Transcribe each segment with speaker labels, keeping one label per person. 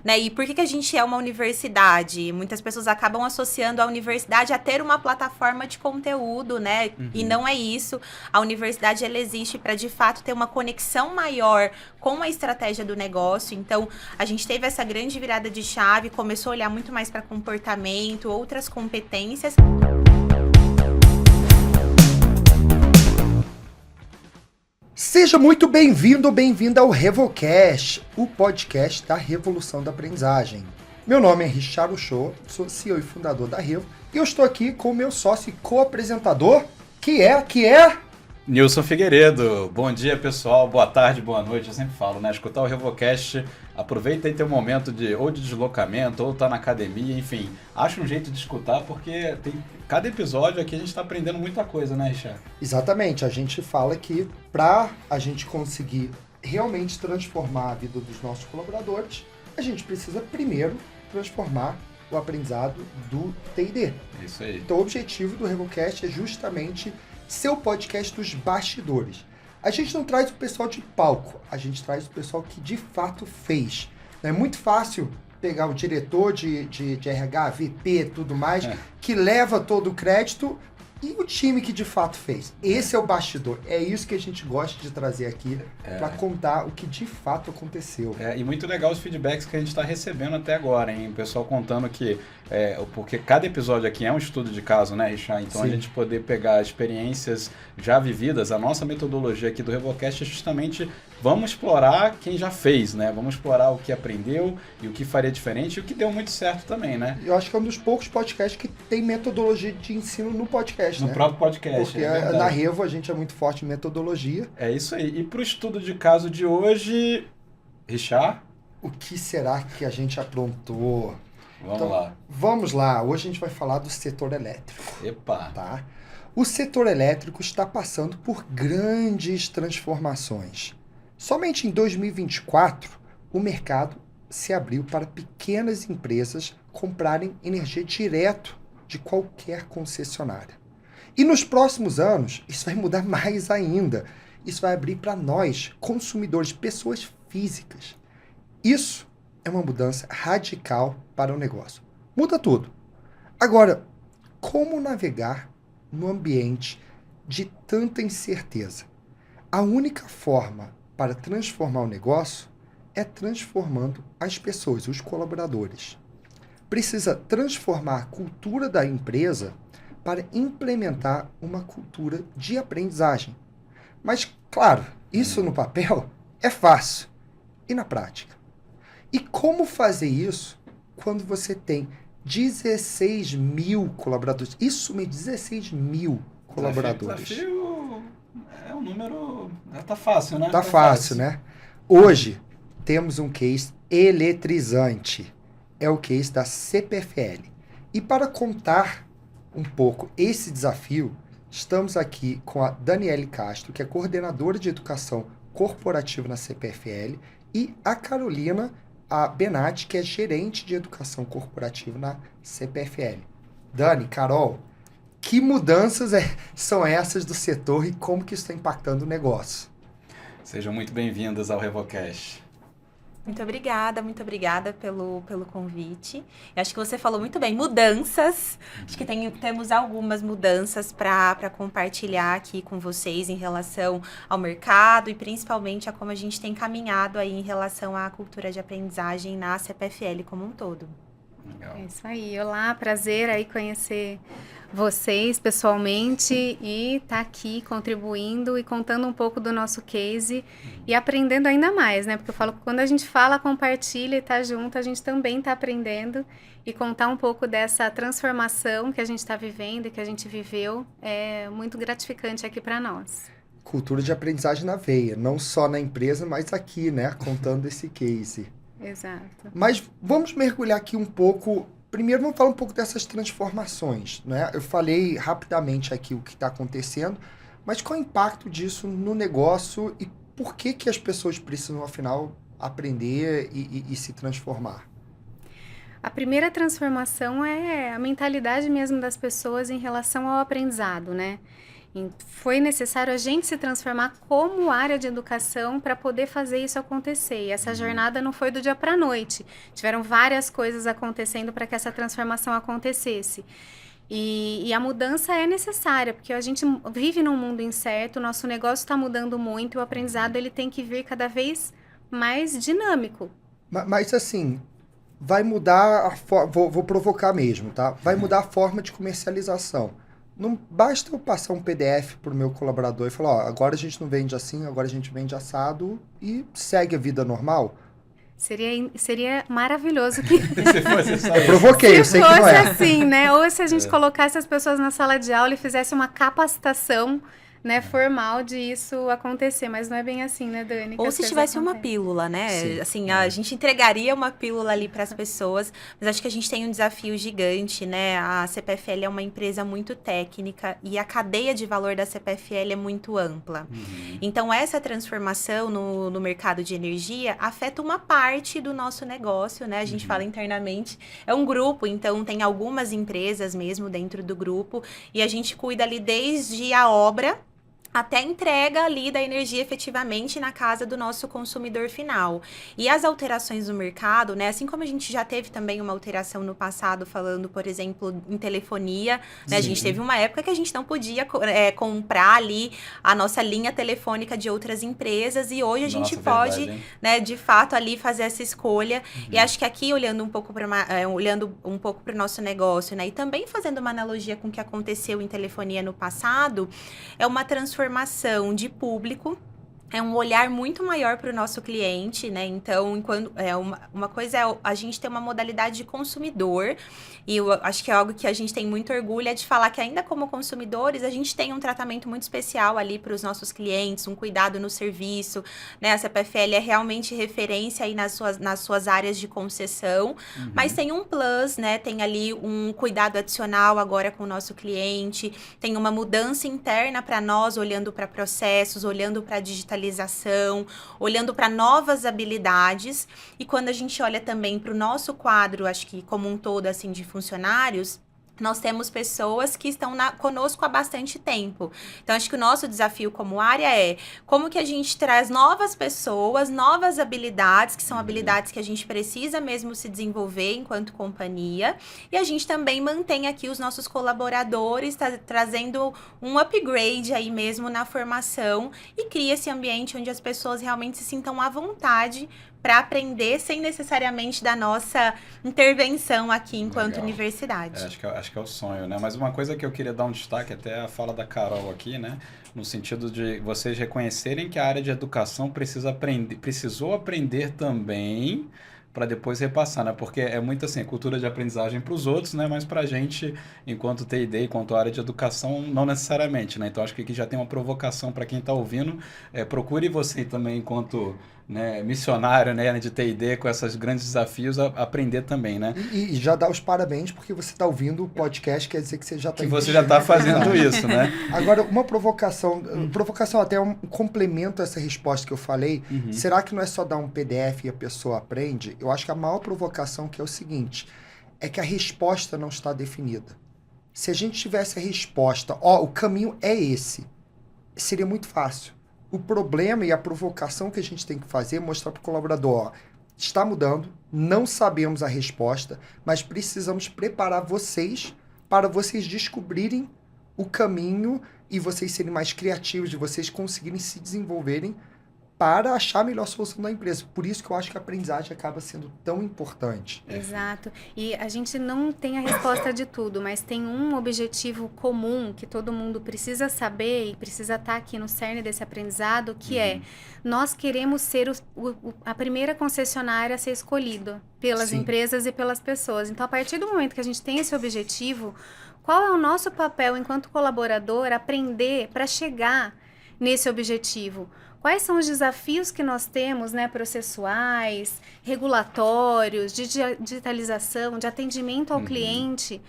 Speaker 1: né? E por que a gente é uma universidade? Muitas pessoas acabam associando a universidade a ter uma plataforma de conteúdo, né? E não é isso. A universidade, ela existe para, de fato, ter uma conexão maior com a estratégia do negócio. Então, a gente teve essa grande virada de chave, começou a olhar muito mais para comportamento, outras competências.
Speaker 2: Seja muito bem-vindo ou bem-vinda ao Revocast, o podcast da Revolução da Aprendizagem. Meu nome é Richard Uchoa, sou CEO e fundador da Revo, e eu estou aqui com o meu sócio e co-apresentador, que é...
Speaker 3: Nilson Figueiredo. Bom dia, pessoal. Boa tarde, boa noite. Eu sempre falo, né? Escutar o Revocast, aproveita e tem um momento de deslocamento, ou tá na academia, enfim. Acha um jeito de escutar, porque cada episódio aqui a gente está aprendendo muita coisa, né, Richard?
Speaker 2: Exatamente, a gente fala que para a gente conseguir realmente transformar a vida dos nossos colaboradores, a gente precisa primeiro transformar o aprendizado do T&D.
Speaker 3: Isso aí.
Speaker 2: Então o objetivo do Revocast é justamente ser o podcast dos bastidores. A gente não traz o pessoal de palco, a gente traz o pessoal que de fato fez. É muito fácil pegar o diretor de RH, VP, tudo mais, que leva todo o crédito, e o time que de fato fez. Esse é o bastidor. É isso que a gente gosta de trazer aqui para contar o que de fato aconteceu.
Speaker 3: E muito legal os feedbacks que a gente está recebendo até agora, hein? O pessoal contando que... porque cada episódio aqui é um estudo de caso, né, Richard? Então
Speaker 2: Sim.
Speaker 3: A gente poder pegar experiências já vividas, a nossa metodologia aqui do Revocast é justamente vamos explorar quem já fez, né? Vamos explorar o que aprendeu e o que faria diferente e o que deu muito certo também, né?
Speaker 2: Eu acho que é um dos poucos podcasts que tem metodologia de ensino no podcast,
Speaker 3: No próprio podcast.
Speaker 2: Porque na Revo a gente é muito forte em metodologia.
Speaker 3: É isso aí. E para o estudo de caso de hoje, Richard?
Speaker 2: O que será que a gente aprontou?
Speaker 3: Vamos lá.
Speaker 2: Vamos lá. Hoje a gente vai falar do setor elétrico.
Speaker 3: Epa!
Speaker 2: Tá? O setor elétrico está passando por grandes transformações. Somente em 2024, o mercado se abriu para pequenas empresas comprarem energia direto de qualquer concessionária. E nos próximos anos, isso vai mudar mais ainda. Isso vai abrir para nós, consumidores, pessoas físicas. Isso é uma mudança radical para o negócio. Muda tudo. Agora, como navegar no ambiente de tanta incerteza? A única forma para transformar o negócio é transformando as pessoas, os colaboradores. Precisa transformar a cultura da empresa para implementar uma cultura de aprendizagem. Mas, claro, isso no papel é fácil. E na prática? E como fazer isso quando você tem 16 mil colaboradores? Isso mesmo, 16 mil colaboradores.
Speaker 3: Desafio é um número... Tá fácil, né?
Speaker 2: Tá fácil, né? Hoje, temos um case eletrizante. É o case da CPFL. E para contar um pouco esse desafio, estamos aqui com a Daniele Castro, que é coordenadora de educação corporativa na CPFL, e a Carolina Benatti, que é gerente de educação corporativa na CPFL. Dani, Carol, que mudanças são essas do setor e como que isso está impactando o negócio?
Speaker 3: Sejam muito bem-vindas ao Revocast.
Speaker 1: Muito obrigada pelo convite. Eu acho que você falou muito bem, mudanças. Acho que temos algumas mudanças para compartilhar aqui com vocês em relação ao mercado e principalmente a como a gente tem caminhado aí em relação à cultura de aprendizagem na CPFL como um todo.
Speaker 3: Legal.
Speaker 4: É isso aí. Olá, prazer aí conhecer vocês pessoalmente e estar aqui contribuindo e contando um pouco do nosso case e aprendendo ainda mais, né? Porque eu falo que quando a gente fala, compartilha e tá junto, a gente também tá aprendendo e contar um pouco dessa transformação que a gente está vivendo e que a gente viveu é muito gratificante aqui para nós.
Speaker 2: Cultura de aprendizagem na veia, não só na empresa, mas aqui, né? Contando esse case.
Speaker 4: Exato.
Speaker 2: Mas vamos mergulhar aqui um pouco. Primeiro, vamos falar um pouco dessas transformações, né? Eu falei rapidamente aqui o que está acontecendo, mas qual é o impacto disso no negócio e por que as pessoas precisam, afinal, aprender e se transformar?
Speaker 4: A primeira transformação é a mentalidade mesmo das pessoas em relação ao aprendizado, né? Foi necessário a gente se transformar como área de educação para poder fazer isso acontecer. E essa jornada não foi do dia para a noite. Tiveram várias coisas acontecendo para que essa transformação acontecesse. E a mudança é necessária, porque a gente vive num mundo incerto, o nosso negócio está mudando muito, e o aprendizado ele tem que vir cada vez mais dinâmico.
Speaker 2: Mas assim, vai mudar a forma. Vou provocar mesmo, tá? Vai mudar a forma de comercialização. Não basta eu passar um PDF pro meu colaborador e falar, ó, agora a gente não vende assim, agora a gente vende assado e segue a vida normal.
Speaker 4: Seria maravilhoso que
Speaker 3: Se fosse só
Speaker 2: Eu
Speaker 3: isso.
Speaker 2: provoquei, eu sei que não
Speaker 4: fosse
Speaker 2: é.
Speaker 4: assim, né? Ou se a gente colocasse as pessoas na sala de aula e fizesse uma capacitação, né, formal de isso acontecer, mas não é bem assim, né, Dani? que
Speaker 1: Ou
Speaker 4: as
Speaker 1: se
Speaker 4: coisas
Speaker 1: tivesse uma
Speaker 4: acontecem.
Speaker 1: pílula, né?
Speaker 2: Sim.
Speaker 1: Assim, a gente entregaria uma pílula ali para as pessoas, mas acho que a gente tem um desafio gigante, né? A CPFL é uma empresa muito técnica e a cadeia de valor da CPFL é muito ampla. Então, essa transformação no mercado de energia afeta uma parte do nosso negócio, né? A gente fala internamente, é um grupo, então tem algumas empresas mesmo dentro do grupo e a gente cuida ali desde a obra até a entrega ali da energia efetivamente na casa do nosso consumidor final. E as alterações no mercado, né? Assim como a gente já teve também uma alteração no passado, falando, por exemplo, em telefonia, né? A gente teve uma época que a gente não podia comprar ali a nossa linha telefônica de outras empresas e hoje a gente
Speaker 3: Nossa,
Speaker 1: pode,
Speaker 3: verdade, hein?
Speaker 1: né, de fato ali fazer essa escolha. E acho que aqui, olhando um pouco para o nosso negócio, né? E também fazendo uma analogia com o que aconteceu em telefonia no passado, é uma transformação de público, é um olhar muito maior para o nosso cliente, né? Então, uma coisa é a gente ter uma modalidade de consumidor, e eu acho que é algo que a gente tem muito orgulho, é de falar que ainda como consumidores, a gente tem um tratamento muito especial ali para os nossos clientes, um cuidado no serviço, né? A CPFL é realmente referência aí nas suas áreas de concessão, mas tem um plus, né? Tem ali um cuidado adicional agora com o nosso cliente, tem uma mudança interna para nós, olhando para processos, olhando para digitalização, olhando para novas habilidades. E quando a gente olha também para o nosso quadro, acho que como um todo, assim, de funcionários, nós temos pessoas que estão conosco há bastante tempo. Então, acho que o nosso desafio como área é como que a gente traz novas pessoas, novas habilidades, que são habilidades que a gente precisa mesmo se desenvolver enquanto companhia. E a gente também mantém aqui os nossos colaboradores, trazendo um upgrade aí mesmo na formação e cria esse ambiente onde as pessoas realmente se sintam à vontade para aprender sem necessariamente da nossa intervenção aqui enquanto
Speaker 3: Legal.
Speaker 1: universidade.
Speaker 3: Acho que é o sonho, né? Mas uma coisa que eu queria dar um destaque, até a fala da Carol aqui, né? No sentido de vocês reconhecerem que a área de educação precisou aprender também para depois repassar, né? Porque é muito assim, cultura de aprendizagem para os outros, né? Mas para a gente, enquanto TID, enquanto área de educação, não necessariamente, né? Então, acho que aqui já tem uma provocação para quem está ouvindo. Procure você também, enquanto, né, missionário, né, de TID, com esses grandes desafios, aprender também, né?
Speaker 2: E já dá os parabéns, porque você está ouvindo o podcast, quer dizer que você já está...
Speaker 3: Que você já está fazendo isso, né?
Speaker 2: Agora, uma provocação até um complemento a essa resposta que eu falei, será que não é só dar um PDF e a pessoa aprende? Eu acho que a maior provocação que é o seguinte, é que a resposta não está definida. Se a gente tivesse a resposta, o caminho é esse, seria muito fácil. O problema e a provocação que a gente tem que fazer é mostrar para o colaborador, está mudando, não sabemos a resposta, mas precisamos preparar vocês para vocês descobrirem o caminho e vocês serem mais criativos, de vocês conseguirem se desenvolverem para achar a melhor solução da empresa. Por isso que eu acho que a aprendizagem acaba sendo tão importante.
Speaker 4: Exato. E a gente não tem a resposta de tudo, mas tem um objetivo comum que todo mundo precisa saber e precisa estar aqui no cerne desse aprendizado, que é, nós queremos ser a primeira concessionária a ser escolhida pelas empresas e pelas pessoas. Então, a partir do momento que a gente tem esse objetivo, qual é o nosso papel enquanto colaborador aprender para chegar nesse objetivo? Quais são os desafios que nós temos, né, processuais, regulatórios, de digitalização, de atendimento ao cliente,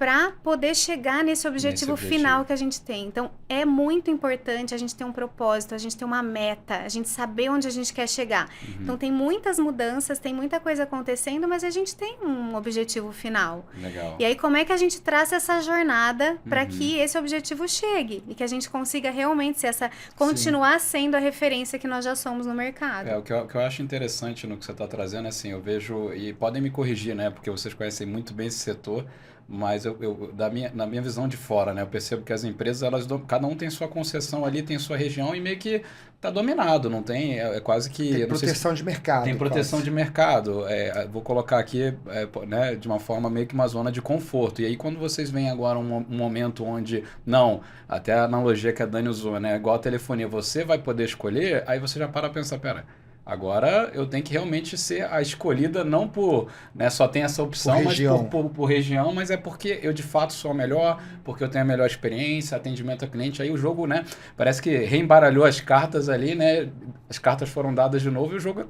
Speaker 4: para poder chegar nesse objetivo final que a gente tem. Então, é muito importante a gente ter um propósito, a gente ter uma meta, a gente saber onde a gente quer chegar. Então, tem muitas mudanças, tem muita coisa acontecendo, mas a gente tem um objetivo final.
Speaker 3: Legal.
Speaker 4: E aí, como é que a gente traça essa jornada para que esse objetivo chegue e que a gente consiga realmente ser continuar sendo a referência que nós já somos no mercado?
Speaker 3: O que eu acho interessante no que você está trazendo, assim, eu vejo, e podem me corrigir, né, porque vocês conhecem muito bem esse setor, mas na minha visão de fora, né, eu percebo que as empresas, cada um tem sua concessão ali, tem sua região e meio que está dominado, não tem, quase que...
Speaker 2: Tem proteção de mercado.
Speaker 3: Tem proteção de mercado, vou colocar aqui, né, de uma forma meio que uma zona de conforto. E aí quando vocês veem agora um momento onde, não, até a analogia que a Dani usou, né, igual a telefonia, você vai poder escolher, aí você já para pensar, pera... Agora eu tenho que realmente ser a escolhida, não por, né, só tem essa opção, mas por região, mas é porque eu de fato sou a melhor, porque eu tenho a melhor experiência, atendimento ao cliente. Aí o jogo, né, parece que reembaralhou as cartas ali, né, as cartas foram dadas de novo e o jogo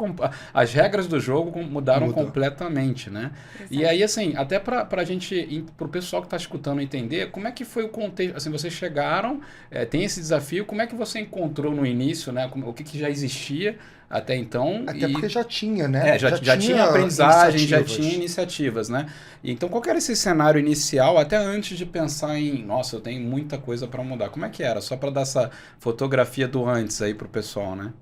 Speaker 3: as regras do jogo mudaram completamente, né? Exato. E aí, assim, até pra gente, pro pessoal que tá escutando entender, como é que foi o contexto, assim, vocês chegaram, tem esse desafio, como é que você encontrou no início, né, o que já existia até então.
Speaker 2: Até porque já tinha, né?
Speaker 3: Já tinha aprendizagem, já tinha iniciativas, né? Então, qual que era esse cenário inicial, até antes de pensar em, nossa, eu tenho muita coisa para mudar? Como é que era? Só para dar essa fotografia do antes aí pro pessoal, né?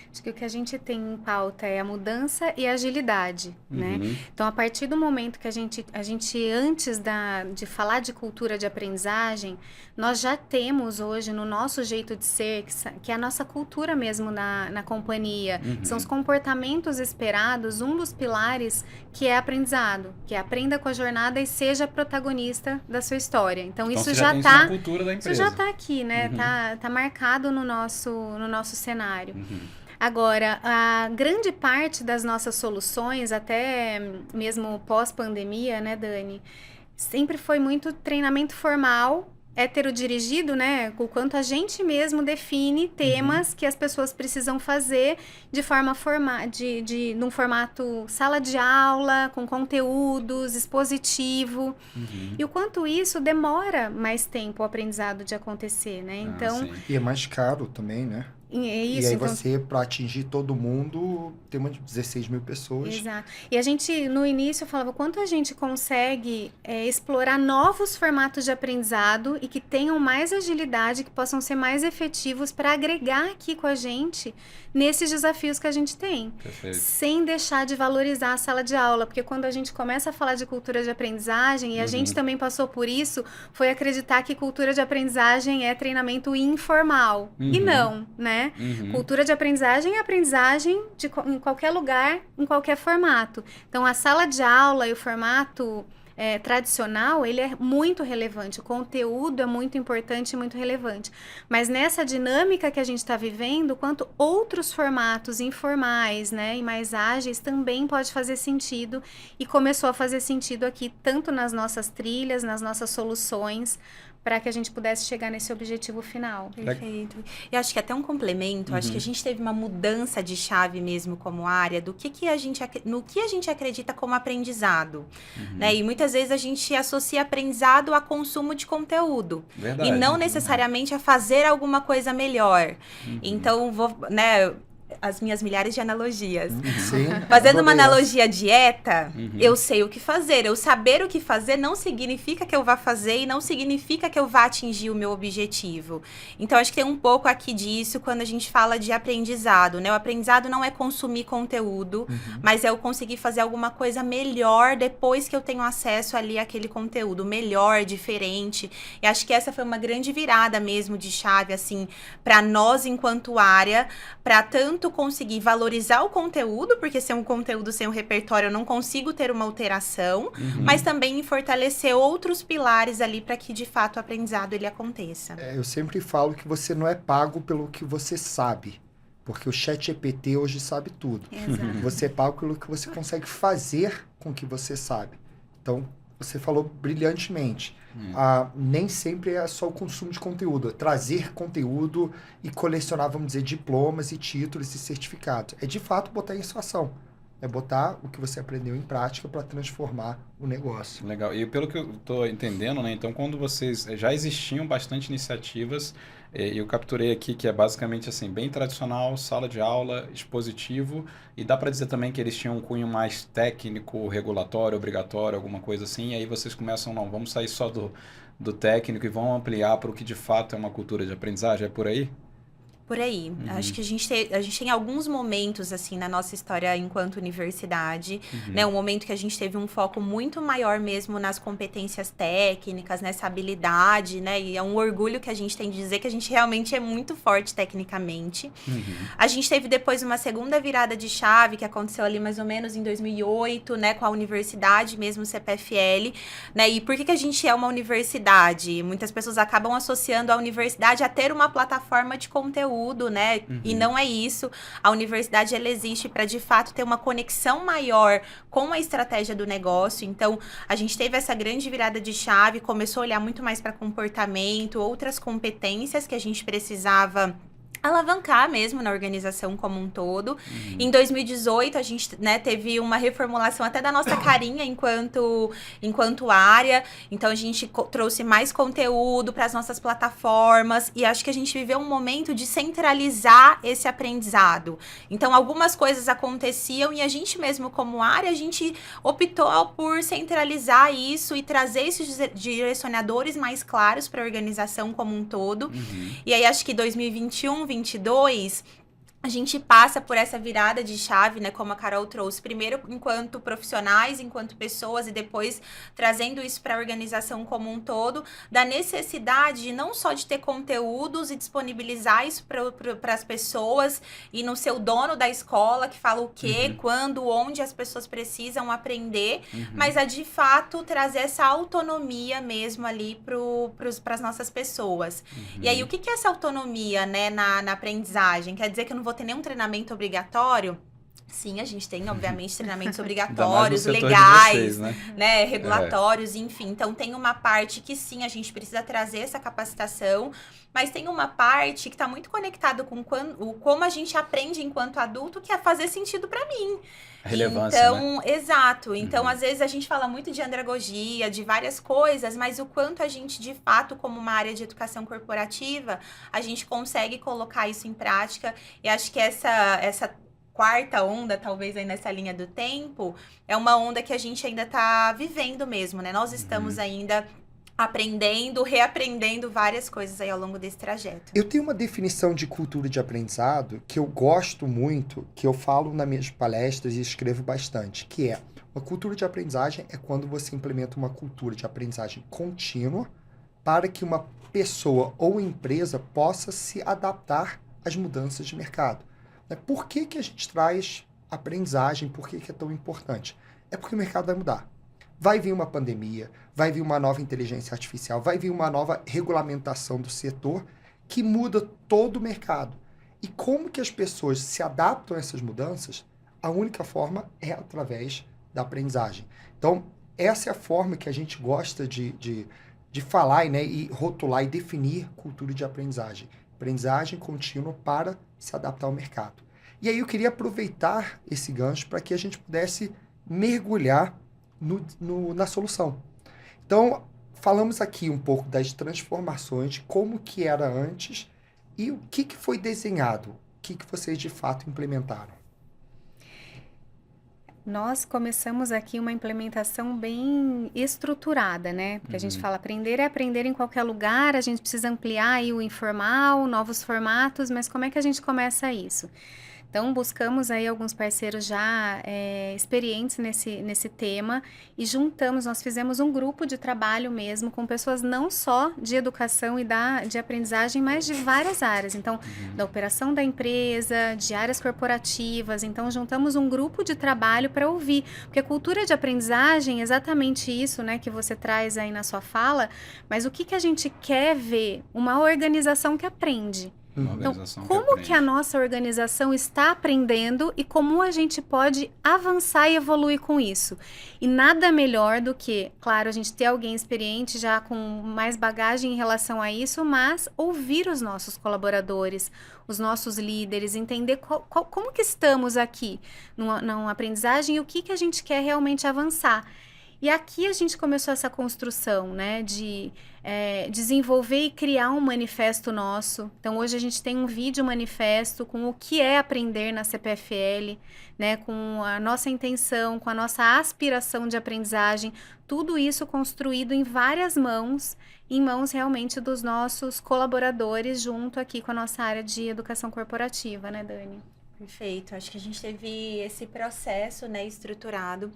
Speaker 4: Acho que o que a gente tem em pauta é a mudança e a agilidade, né? Então, a partir do momento que a gente antes de falar de cultura de aprendizagem, nós já temos hoje no nosso jeito de ser, que é a nossa cultura mesmo na companhia, são os comportamentos esperados, um dos pilares que é aprendizado, que é aprenda com a jornada e seja protagonista da sua história. Então isso já está na cultura da empresa. Isso já está aqui, né? Tá marcado no nosso cenário. Agora, a grande parte das nossas soluções, até mesmo pós-pandemia, né, Dani, sempre foi muito treinamento formal, heterodirigido, né, o quanto a gente mesmo define temas que as pessoas precisam fazer de forma num formato sala de aula, com conteúdos, expositivo, e o quanto isso demora mais tempo o aprendizado de acontecer, né, então...
Speaker 2: E é mais caro também, né?
Speaker 4: Isso,
Speaker 2: e aí então, você, para atingir todo mundo, tem umas 16 mil pessoas.
Speaker 4: Exato. E a gente, no início, falava o quanto a gente consegue explorar novos formatos de aprendizado e que tenham mais agilidade, que possam ser mais efetivos para agregar aqui com a gente nesses desafios que a gente tem.
Speaker 3: Perfeito.
Speaker 4: Sem deixar de valorizar a sala de aula, porque quando a gente começa a falar de cultura de aprendizagem, e a gente também passou por isso, foi acreditar que cultura de aprendizagem é treinamento informal. E não, né? Cultura de aprendizagem é aprendizagem em qualquer lugar, em qualquer formato. Então, a sala de aula e o formato tradicional, ele é muito relevante. O conteúdo é muito importante e muito relevante. Mas nessa dinâmica que a gente está vivendo, quanto outros formatos informais, né, e mais ágeis também pode fazer sentido. E começou a fazer sentido aqui, tanto nas nossas trilhas, nas nossas soluções, para que a gente pudesse chegar nesse objetivo final.
Speaker 1: Perfeito. E acho que até um complemento, acho que a gente teve uma mudança de chave mesmo como área no que a gente acredita como aprendizado. Né? E muitas vezes a gente associa aprendizado a consumo de conteúdo.
Speaker 3: Verdade,
Speaker 1: e não necessariamente a fazer alguma coisa melhor. Então, as minhas milhares de analogias.
Speaker 2: Sim,
Speaker 1: fazendo uma analogia dieta, eu sei o que fazer. Eu saber o que fazer não significa que eu vá fazer e não significa que eu vá atingir o meu objetivo. Então, acho que tem um pouco aqui disso quando a gente fala de aprendizado, né? O aprendizado não é consumir conteúdo, mas é eu conseguir fazer alguma coisa melhor depois que eu tenho acesso ali àquele conteúdo. Melhor, diferente. E acho que essa foi uma grande virada mesmo de chave, assim, para nós enquanto área, para tanto conseguir valorizar o conteúdo, porque sem um conteúdo, sem um repertório, eu não consigo ter uma alteração, mas também fortalecer outros pilares ali para que, de fato, o aprendizado ele aconteça.
Speaker 2: Eu sempre falo que você não é pago pelo que você sabe, porque o ChatGPT hoje sabe tudo.
Speaker 4: Exato.
Speaker 2: Você é pago pelo que você consegue fazer com o que você sabe. Então, você falou brilhantemente. Nem sempre é só o consumo de conteúdo, é trazer conteúdo e colecionar, vamos dizer, diplomas e títulos e certificados. É de fato botar isso em ação. É botar o que você aprendeu em prática para transformar o negócio.
Speaker 3: Legal. E pelo que eu estou entendendo, né? Então, quando vocês já existiam bastante iniciativas, eu capturei aqui que é basicamente assim, bem tradicional, sala de aula, expositivo, e dá para dizer também que eles tinham um cunho mais técnico, regulatório, obrigatório, alguma coisa assim, e aí vocês começam, não, vamos sair só do técnico e vão ampliar para o que de fato é uma cultura de aprendizagem, é por aí?
Speaker 1: Por aí. Acho que a gente tem alguns momentos, assim, na nossa história enquanto universidade, né? Um momento que a gente teve um foco muito maior mesmo nas competências técnicas, nessa habilidade, né? E é um orgulho que a gente tem de dizer que a gente realmente é muito forte tecnicamente. A gente teve depois uma segunda virada de chave, que aconteceu ali mais ou menos em 2008, né? Com a universidade mesmo, o CPFL, né? E por que a gente é uma universidade? Muitas pessoas acabam associando a universidade a ter uma plataforma de conteúdo, né? E não é isso. A universidade, ela existe para, de fato, ter uma conexão maior com a estratégia do negócio. Então, a gente teve essa grande virada de chave, começou a olhar muito mais para comportamento, outras competências que a gente precisava alavancar mesmo na organização como um todo. Em 2018, a gente, né, teve uma reformulação até da nossa carinha enquanto área. Então, a gente trouxe mais conteúdo para as nossas plataformas e acho que a gente viveu um momento de centralizar esse aprendizado. Então, algumas coisas aconteciam e a gente mesmo como área, a gente optou por centralizar isso e trazer esses direcionadores mais claros para a organização como um todo. E aí, acho que 2021, 2022, a gente passa por essa virada de chave, né, como a Carol trouxe, primeiro enquanto profissionais, enquanto pessoas, e depois trazendo isso para a organização como um todo, da necessidade de não só de ter conteúdos e disponibilizar isso para as pessoas e não ser o dono da escola que fala o quê, quando, onde as pessoas precisam aprender, mas a de fato trazer essa autonomia mesmo ali para as nossas pessoas. E aí, o que é essa autonomia, né, na aprendizagem? Quer dizer que eu não vou ter nenhum treinamento obrigatório? Sim, a gente tem, obviamente, treinamentos obrigatórios, legais, né, regulatórios, enfim. Então, tem uma parte que, sim, a gente precisa trazer essa capacitação, mas tem uma parte que está muito conectada com como a gente aprende enquanto adulto, que é fazer sentido para mim.
Speaker 3: Relevância,
Speaker 1: então, né? Exato. Então, às vezes, a gente fala muito de andragogia, de várias coisas, mas o quanto a gente, de fato, como uma área de educação corporativa, a gente consegue colocar isso em prática. E acho que essa quarta onda, talvez aí nessa linha do tempo, é uma onda que a gente ainda está vivendo mesmo, né? Nós estamos ainda aprendendo, reaprendendo várias coisas aí ao longo desse trajeto.
Speaker 2: Eu tenho uma definição de cultura de aprendizado que eu gosto muito, que eu falo nas minhas palestras e escrevo bastante, que é: uma cultura de aprendizagem é quando você implementa uma cultura de aprendizagem contínua para que uma pessoa ou empresa possa se adaptar às mudanças de mercado. Por que a gente traz aprendizagem? Por que é tão importante? É porque o mercado vai mudar. Vai vir uma pandemia, vai vir uma nova inteligência artificial, vai vir uma nova regulamentação do setor que muda todo o mercado. E como que as pessoas se adaptam a essas mudanças? A única forma é através da aprendizagem. Então, essa é a forma que a gente gosta de falar, né, e rotular e definir cultura de aprendizagem. Aprendizagem contínua para se adaptar ao mercado. E aí eu queria aproveitar esse gancho para que a gente pudesse mergulhar na solução. Então, falamos aqui um pouco das transformações, de como que era antes e o que foi desenhado, o que vocês de fato implementaram.
Speaker 4: Nós começamos aqui uma implementação bem estruturada, né? Porque a gente fala aprender é aprender em qualquer lugar, a gente precisa ampliar aí o informal, novos formatos, mas como é que a gente começa isso? Então, buscamos aí alguns parceiros já experientes nesse tema e juntamos, nós fizemos um grupo de trabalho mesmo com pessoas não só de educação e de aprendizagem, mas de várias áreas. Então, da operação da empresa, de áreas corporativas. Então, juntamos um grupo de trabalho para ouvir. Porque a cultura de aprendizagem é exatamente isso, né, que você traz aí na sua fala, mas o que a gente quer ver? Uma organização que aprende.
Speaker 3: Uma
Speaker 4: Então,
Speaker 3: organização
Speaker 4: como que
Speaker 3: aprende.
Speaker 4: a nossa organização está aprendendo e como a gente pode avançar e evoluir com isso? E nada melhor do que, claro, a gente ter alguém experiente já com mais bagagem em relação a isso, mas ouvir os nossos colaboradores, os nossos líderes, entender como que estamos aqui numa aprendizagem e o que a gente quer realmente avançar. E aqui a gente começou essa construção, né, de desenvolver e criar um manifesto nosso. Então, hoje a gente tem um vídeo manifesto com o que é aprender na CPFL, né, com a nossa intenção, com a nossa aspiração de aprendizagem, tudo isso construído em várias mãos, em mãos realmente dos nossos colaboradores, junto aqui com a nossa área de educação corporativa, né, Dani?
Speaker 1: Perfeito. Acho que a gente teve esse processo, né, estruturado.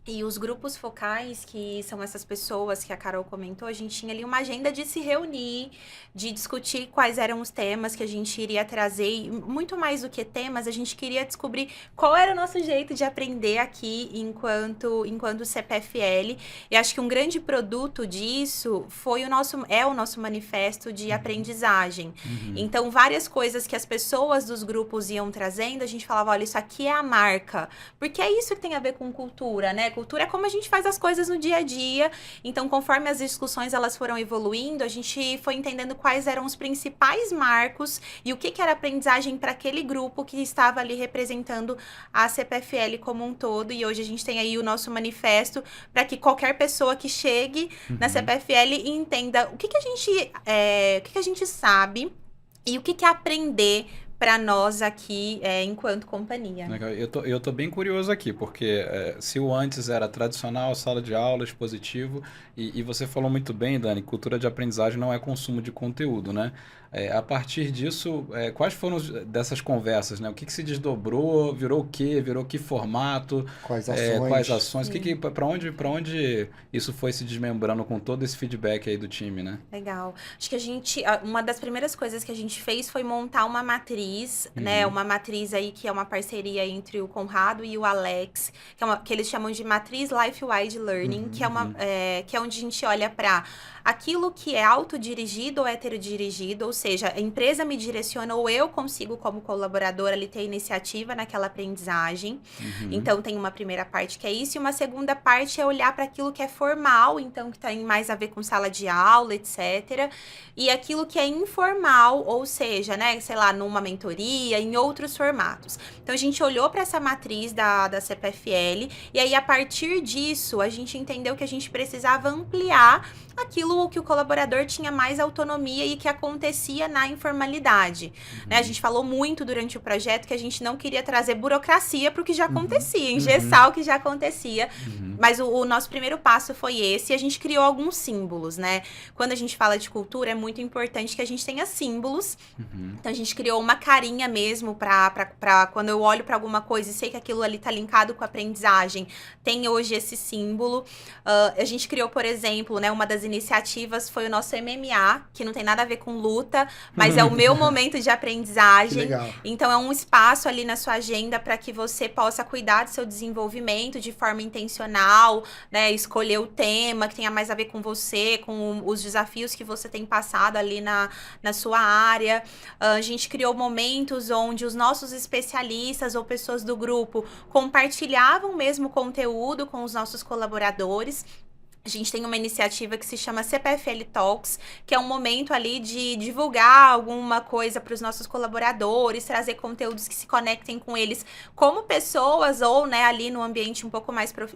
Speaker 1: E os grupos focais, que são essas pessoas que a Carol comentou, a gente tinha ali uma agenda de se reunir, de discutir quais eram os temas que a gente iria trazer. E muito mais do que temas, a gente queria descobrir qual era o nosso jeito de aprender aqui enquanto CPFL. E acho que um grande produto disso é o nosso manifesto de aprendizagem. Então, várias coisas que as pessoas dos grupos iam trazendo, a gente falava, olha, isso aqui é a marca. Porque é isso que tem a ver com cultura, né? Cultura é como a gente faz as coisas no dia a dia. Então, conforme as discussões elas foram evoluindo, a gente foi entendendo quais eram os principais marcos e o que era aprendizagem para aquele grupo que estava ali representando a CPFL como um todo. E hoje a gente tem aí o nosso manifesto para que qualquer pessoa que chegue na CPFL entenda o que a gente sabe e o que é aprender para nós aqui enquanto companhia.
Speaker 3: Legal. Eu tô bem curioso aqui, porque se o antes era tradicional, sala de aula, expositivo, e você falou muito bem, Dani, cultura de aprendizagem não é consumo de conteúdo, né? A partir disso, quais foram dessas conversas, né? O que se desdobrou, virou o quê? Virou que formato?
Speaker 2: Quais ações?
Speaker 3: Quais ações? Para onde isso foi se desmembrando com todo esse feedback aí do time, né?
Speaker 1: Legal. Acho que uma das primeiras coisas que a gente fez foi montar uma matriz, né? Uma matriz aí que é uma parceria entre o Conrado e o Alex, que eles chamam de matriz Life-Wide Learning, que é onde a gente olha para aquilo que é autodirigido ou heterodirigido, ou seja, a empresa me direciona ou eu consigo, como colaboradora, ali ter iniciativa naquela aprendizagem. Então, tem uma primeira parte que é isso, e uma segunda parte é olhar para aquilo que é formal, então, que tem mais a ver com sala de aula, etc. E aquilo que é informal, ou seja, né, sei lá, numa mentoria, em outros formatos. Então, a gente olhou para essa matriz da CPFL, e aí, a partir disso, a gente entendeu que a gente precisava ampliar aquilo que o colaborador tinha mais autonomia e que acontecia na informalidade. Né? A gente falou muito durante o projeto que a gente não queria trazer burocracia para o que já acontecia, engessar o que já acontecia. Mas o nosso primeiro passo foi esse, e a gente criou alguns símbolos, né? Quando a gente fala de cultura, é muito importante que a gente tenha símbolos. Então, a gente criou uma carinha mesmo para quando eu olho para alguma coisa e sei que aquilo ali tá linkado com a aprendizagem, tem hoje esse símbolo. A gente criou, por exemplo, né, uma das iniciativas foi o nosso MMA, que não tem nada a ver com luta, mas é o meu momento de aprendizagem.
Speaker 2: Que legal.
Speaker 1: Então, é um espaço ali na sua agenda para que você possa cuidar do seu desenvolvimento de forma intencional, né? Escolher o tema que tenha mais a ver com você, com os desafios que você tem passado ali na sua área. A gente criou momentos onde os nossos especialistas ou pessoas do grupo compartilhavam mesmo conteúdo com os nossos colaboradores. A gente tem uma iniciativa que se chama CPFL Talks, que é um momento ali de divulgar alguma coisa para os nossos colaboradores, trazer conteúdos que se conectem com eles como pessoas ou, né, ali no ambiente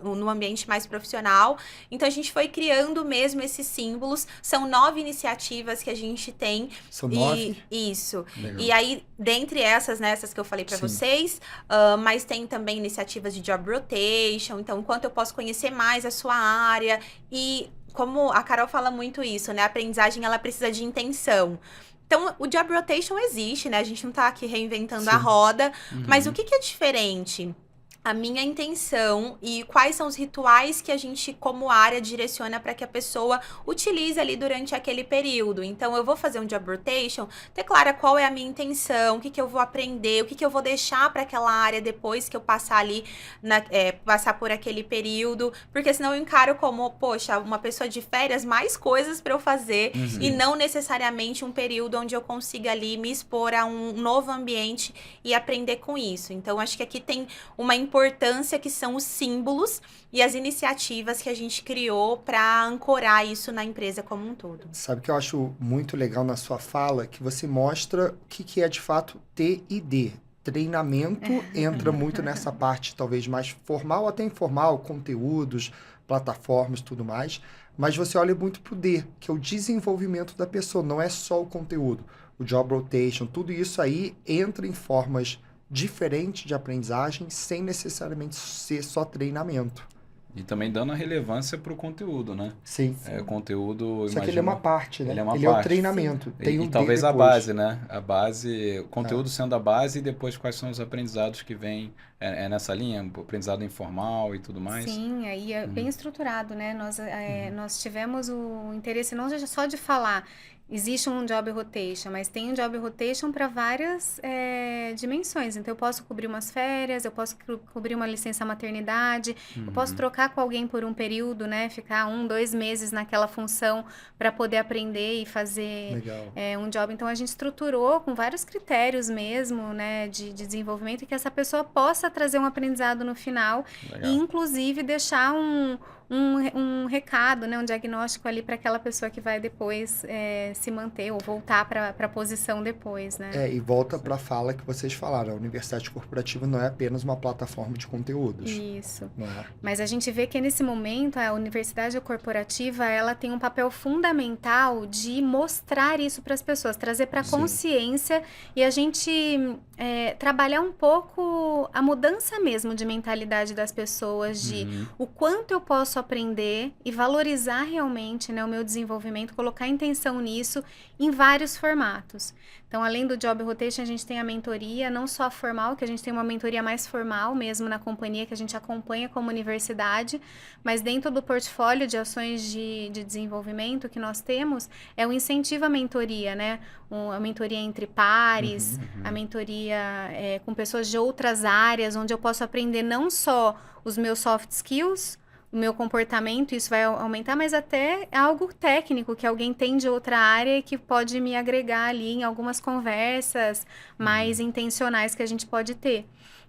Speaker 1: no ambiente mais profissional. Então, a gente foi criando mesmo esses símbolos. São 9 iniciativas que a gente tem.
Speaker 2: São 9?
Speaker 1: Isso.
Speaker 2: Legal.
Speaker 1: E aí, dentre essas, né, essas que eu falei para vocês, mas tem também iniciativas de job rotation. Então, quanto eu posso conhecer mais a sua área. E como a Carol fala muito isso, né? A aprendizagem, ela precisa de intenção. Então, o job rotation existe, né? A gente não tá aqui reinventando a roda. Mas o que é diferente? a minha intenção e quais são os rituais que a gente, como área, direciona para que a pessoa utilize ali durante aquele período. Então, eu vou fazer um job rotation, ter clara qual é a minha intenção, o que eu vou aprender, o que eu vou deixar para aquela área depois que eu passar ali, passar por aquele período, porque senão eu encaro como, poxa, uma pessoa de férias, mais coisas para eu fazer e não necessariamente um período onde eu consiga ali me expor a um novo ambiente e aprender com isso. Então, acho que aqui tem uma importância que são os símbolos e as iniciativas que a gente criou para ancorar isso na empresa como um todo.
Speaker 2: Sabe o que eu acho muito legal na sua fala? Que você mostra o que é de fato T&D. Treinamento entra muito nessa parte talvez mais formal ou até informal, conteúdos, plataformas, tudo mais. Mas você olha muito pro D, que é o desenvolvimento da pessoa, não é só o conteúdo. O job rotation, tudo isso aí entra em formas diferentes de aprendizagem sem necessariamente ser só treinamento.
Speaker 3: E também dando a relevância para o conteúdo, né?
Speaker 2: Sim.
Speaker 3: Conteúdo,
Speaker 2: Só que ele é uma parte, né?
Speaker 3: Ele é uma
Speaker 2: é o
Speaker 3: parte.
Speaker 2: treinamento. Tem
Speaker 3: E
Speaker 2: o
Speaker 3: talvez
Speaker 2: D
Speaker 3: a
Speaker 2: depois.
Speaker 3: base, né? A base, o conteúdo sendo a base e depois quais são os aprendizados que vêm nessa linha, o aprendizado informal e tudo mais.
Speaker 4: Sim, aí é bem estruturado, né? Nós tivemos o interesse não só de falar, existe um job rotation, mas tem um job rotation para várias dimensões. Então, eu posso cobrir umas férias, eu posso cobrir uma licença maternidade, eu posso trocar com alguém por um período, né? Ficar 1, 2 meses naquela função para poder aprender e fazer
Speaker 2: Legal.
Speaker 4: um job. Então, a gente estruturou com vários critérios mesmo, né? De desenvolvimento e que essa pessoa possa trazer um aprendizado no final.
Speaker 3: Legal.
Speaker 4: E, inclusive, deixar um recado, né, um diagnóstico ali para aquela pessoa que vai depois se manter ou voltar para a posição depois, né?
Speaker 2: E volta para a fala que vocês falaram, a universidade corporativa não é apenas uma plataforma de conteúdos.
Speaker 4: Isso.
Speaker 2: Não é?
Speaker 4: Mas a gente vê que nesse momento a universidade corporativa ela tem um papel fundamental de mostrar isso para as pessoas, trazer para a consciência e a gente trabalhar um pouco a mudança mesmo de mentalidade das pessoas, de o quanto eu posso aprender e valorizar realmente, né, o meu desenvolvimento, colocar intenção nisso em vários formatos. Então, além do Job Rotation, a gente tem a mentoria, não só a formal, que a gente tem uma mentoria mais formal mesmo na companhia, que a gente acompanha como universidade, mas dentro do portfólio de ações de desenvolvimento que nós temos, é o incentivo à mentoria, né? A mentoria entre pares, a mentoria com pessoas de outras áreas, onde eu posso aprender não só os meus soft skills, o meu comportamento, isso vai aumentar, mas até algo técnico que alguém tem de outra área que pode me agregar ali em algumas conversas mais intencionais que a gente pode ter.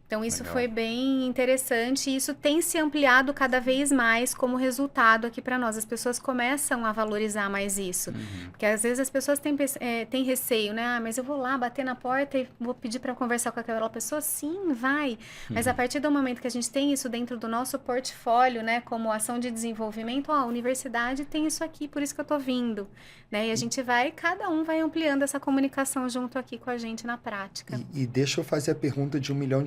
Speaker 4: Então, isso foi bem interessante e isso tem se ampliado cada vez mais como resultado aqui para nós. As pessoas começam a valorizar mais isso. Porque às vezes as pessoas têm receio, né? Ah, mas eu vou lá bater na porta e vou pedir para conversar com aquela pessoa? Sim, vai. Mas a partir do momento que a gente tem isso dentro do nosso portfólio, né? Como ação de desenvolvimento, a universidade tem isso aqui, por isso que eu tô vindo. Né? E a gente cada um vai ampliando essa comunicação junto aqui com a gente na prática.
Speaker 2: E deixa eu fazer a pergunta de $1 milhão,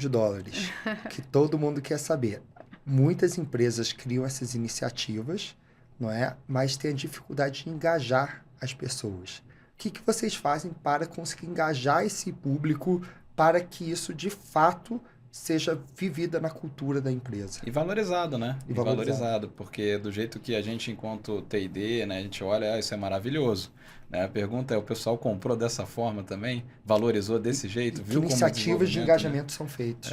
Speaker 2: que todo mundo quer saber. Muitas empresas criam essas iniciativas, não é? Mas têm a dificuldade de engajar as pessoas. O que vocês fazem para conseguir engajar esse público para que isso, de fato, seja vivida na cultura da empresa?
Speaker 3: E valorizado, né?
Speaker 2: E valorizado,
Speaker 3: porque do jeito que a gente, enquanto T&D, né, a gente olha, isso é maravilhoso. Né? A pergunta é, o pessoal comprou dessa forma também? Valorizou desse jeito?
Speaker 2: Que
Speaker 3: viu como
Speaker 2: iniciativas de engajamento,
Speaker 3: né?
Speaker 2: são feitas?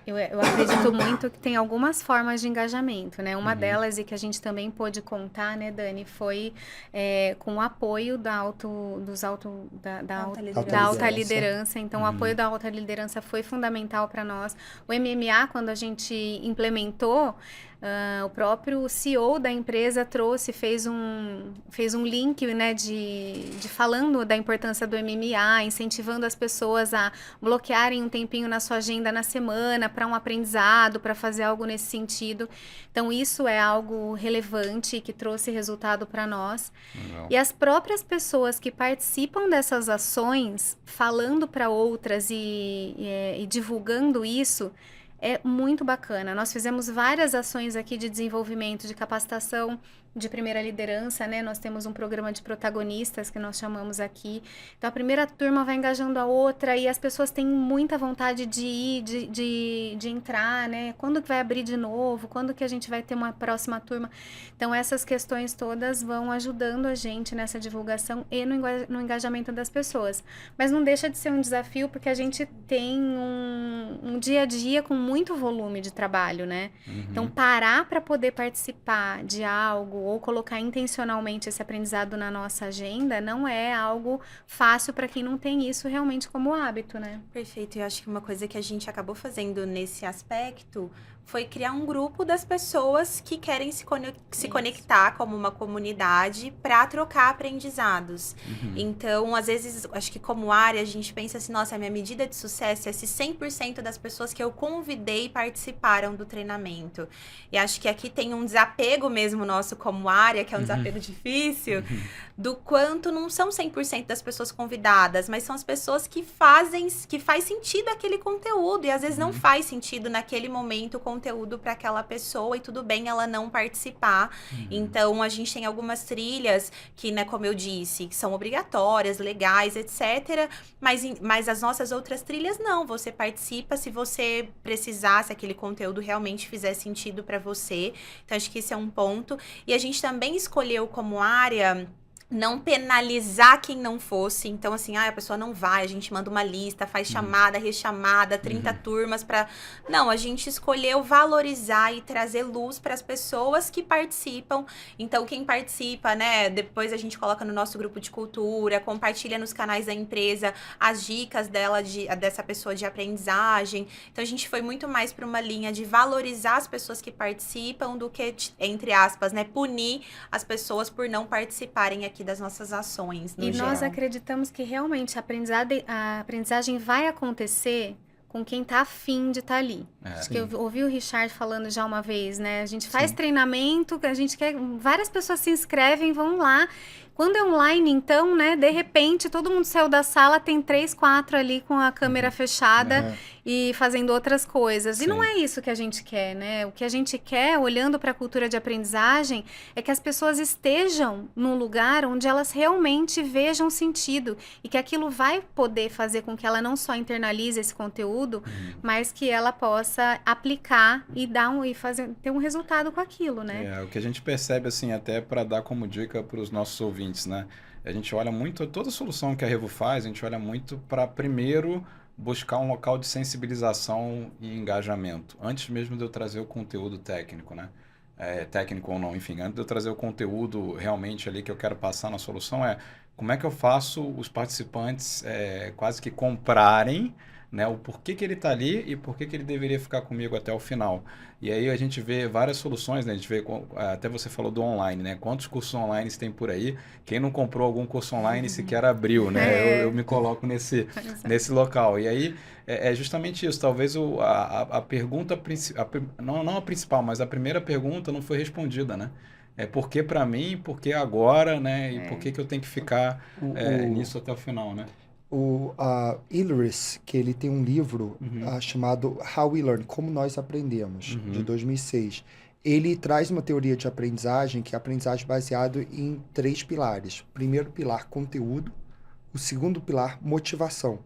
Speaker 4: Eu acredito muito que tem algumas formas de engajamento, né? Uma delas, e que a gente também pôde contar, né, Dani, foi com o apoio da alta liderança. Então, o apoio da alta liderança foi fundamental para nós. O MMA, quando a gente implementou, o próprio CEO da empresa fez um link, né, de falando da importância do MMA, incentivando as pessoas a bloquearem um tempinho na sua agenda na semana para um aprendizado, para fazer algo nesse sentido. Então, isso é algo relevante que trouxe resultado para nós.
Speaker 3: Legal.
Speaker 4: E as próprias pessoas que participam dessas ações, falando para outras e divulgando isso, é muito bacana. Nós fizemos várias ações aqui de desenvolvimento, de capacitação de primeira liderança, né? Nós temos um programa de protagonistas que nós chamamos aqui. Então, a primeira turma vai engajando a outra e as pessoas têm muita vontade de ir, de entrar, né? Quando que vai abrir de novo? Quando que a gente vai ter uma próxima turma? Então, essas questões todas vão ajudando a gente nessa divulgação e no engajamento das pessoas. Mas não deixa de ser um desafio, porque a gente tem um dia a dia com muito volume de trabalho, né? Então, parar para poder participar de algo ou colocar intencionalmente esse aprendizado na nossa agenda não é algo fácil para quem não tem isso realmente como hábito, né?
Speaker 1: Perfeito. Eu acho que uma coisa que a gente acabou fazendo nesse aspecto foi criar um grupo das pessoas que querem se conectar como uma comunidade para trocar aprendizados. Então, às vezes, acho que como área, a gente pensa assim, nossa, a minha medida de sucesso é se 100% das pessoas que eu convidei participaram do treinamento. E acho que aqui tem um desapego mesmo nosso como área, que é um desapego difícil, do quanto não são 100% das pessoas convidadas, mas são as pessoas que faz sentido aquele conteúdo, e às vezes não faz sentido naquele momento o conteúdo para aquela pessoa, e tudo bem ela não participar. Então, a gente tem algumas trilhas que, né, como eu disse, que são obrigatórias, legais, etc. Mas as nossas outras trilhas não. Você participa se você precisar, se aquele conteúdo realmente fizer sentido para você. Então, acho que esse é um ponto. E a gente também escolheu como área não penalizar quem não fosse. Então, assim, a pessoa não vai, a gente manda uma lista, faz chamada, rechamada, 30 turmas para... Não, a gente escolheu valorizar e trazer luz para as pessoas que participam. Então, quem participa, né, depois a gente coloca no nosso grupo de cultura, compartilha nos canais da empresa as dicas dessa pessoa de aprendizagem. Então, a gente foi muito mais para uma linha de valorizar as pessoas que participam do que, entre aspas, né, punir as pessoas por não participarem aqui das nossas ações, no geral.
Speaker 4: Nós acreditamos que realmente a aprendizagem vai acontecer com quem tá afim de estar ali. Acho que eu ouvi o Richard falando já uma vez, né? A gente faz treinamento, a gente quer... Várias pessoas se inscrevem, vão lá. Quando é online, então, né? De repente, todo mundo saiu da sala, tem 3, 4 ali com a câmera fechada e fazendo outras coisas. E não é isso que a gente quer, né? O que a gente quer, olhando para a cultura de aprendizagem, é que as pessoas estejam num lugar onde elas realmente vejam sentido e que aquilo vai poder fazer com que ela não só internalize esse conteúdo, mas que ela possa aplicar e ter um resultado com aquilo, né?
Speaker 3: O que a gente percebe, assim, até para dar como dica para os nossos ouvintes, né? A gente olha muito, toda solução que a Revo faz, a gente olha muito para primeiro buscar um local de sensibilização e engajamento, antes mesmo de eu trazer o conteúdo técnico, né? Técnico ou não, enfim, antes de eu trazer o conteúdo realmente ali que eu quero passar na solução, como é que eu faço os participantes quase que comprarem, né, o porquê que ele está ali e por que ele deveria ficar comigo até o final. E aí a gente vê várias soluções, né? A gente vê, até você falou do online, né? Quantos cursos online tem por aí? Quem não comprou algum curso online sequer abriu, né? Eu me coloco nesse local. E aí é justamente isso. Talvez a pergunta, não a principal, mas a primeira pergunta não foi respondida, né? Por que para mim, por que agora, né? E por que eu tenho que ficar nisso até o final, né?
Speaker 2: O Ilris, que ele tem um livro chamado How We Learn, Como Nós Aprendemos, de 2006. Ele traz uma teoria de aprendizagem, que é aprendizagem baseado em 3 pilares. O primeiro pilar, conteúdo. O segundo pilar, motivação.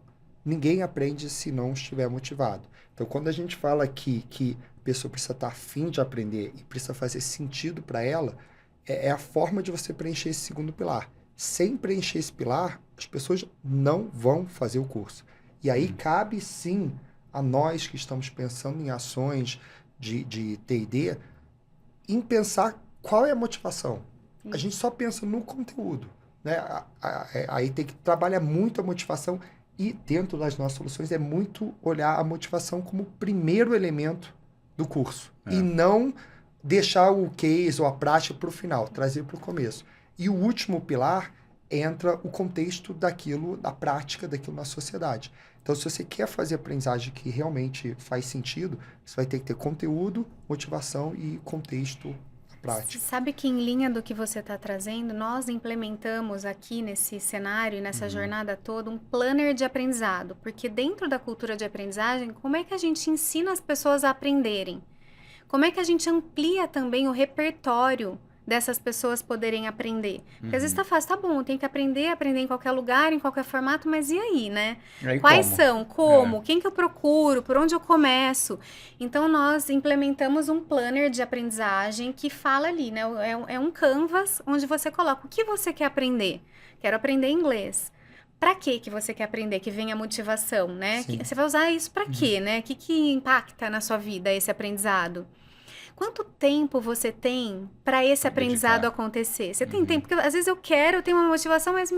Speaker 2: Ninguém aprende se não estiver motivado. Então, quando a gente fala aqui que a pessoa precisa estar afim de aprender e precisa fazer sentido para ela, é a forma de você preencher esse segundo pilar. Sem preencher esse pilar, as pessoas não vão fazer o curso. E aí cabe sim a nós que estamos pensando em ações de T&D, em pensar qual é a motivação. A gente só pensa no conteúdo, né? Aí tem que trabalhar muito a motivação, e dentro das nossas soluções é muito olhar a motivação como o primeiro elemento do curso. E não deixar o case ou a prática para o final, trazer para o começo. E o último pilar entra o contexto daquilo, da prática daquilo na sociedade. Então, se você quer fazer aprendizagem que realmente faz sentido, você vai ter que ter conteúdo, motivação e contexto prático.
Speaker 4: Sabe que em linha do que você está trazendo, nós implementamos aqui nesse cenário, nessa jornada toda, um planner de aprendizado. Porque dentro da cultura de aprendizagem, como é que a gente ensina as pessoas a aprenderem? Como é que a gente amplia também o repertório dessas pessoas poderem aprender. Porque às vezes tá fácil, tá bom, tem que aprender em qualquer lugar, em qualquer formato, mas e aí, né?
Speaker 3: E aí,
Speaker 4: Quais
Speaker 3: como?
Speaker 4: são? Como? Quem que eu procuro? Por onde eu começo? Então, nós implementamos um planner de aprendizagem que fala ali, né? É um canvas onde você coloca o que você quer aprender. Quero aprender inglês. Para que você quer aprender? Que vem a motivação, né?
Speaker 2: Sim.
Speaker 4: Você vai usar isso para quê, né? O que impacta na sua vida esse aprendizado? Quanto tempo você tem para esse
Speaker 3: Pra
Speaker 4: aprendizado
Speaker 3: dedicar.
Speaker 4: acontecer? Você tem tempo? Porque às vezes eu tenho uma motivação, mas,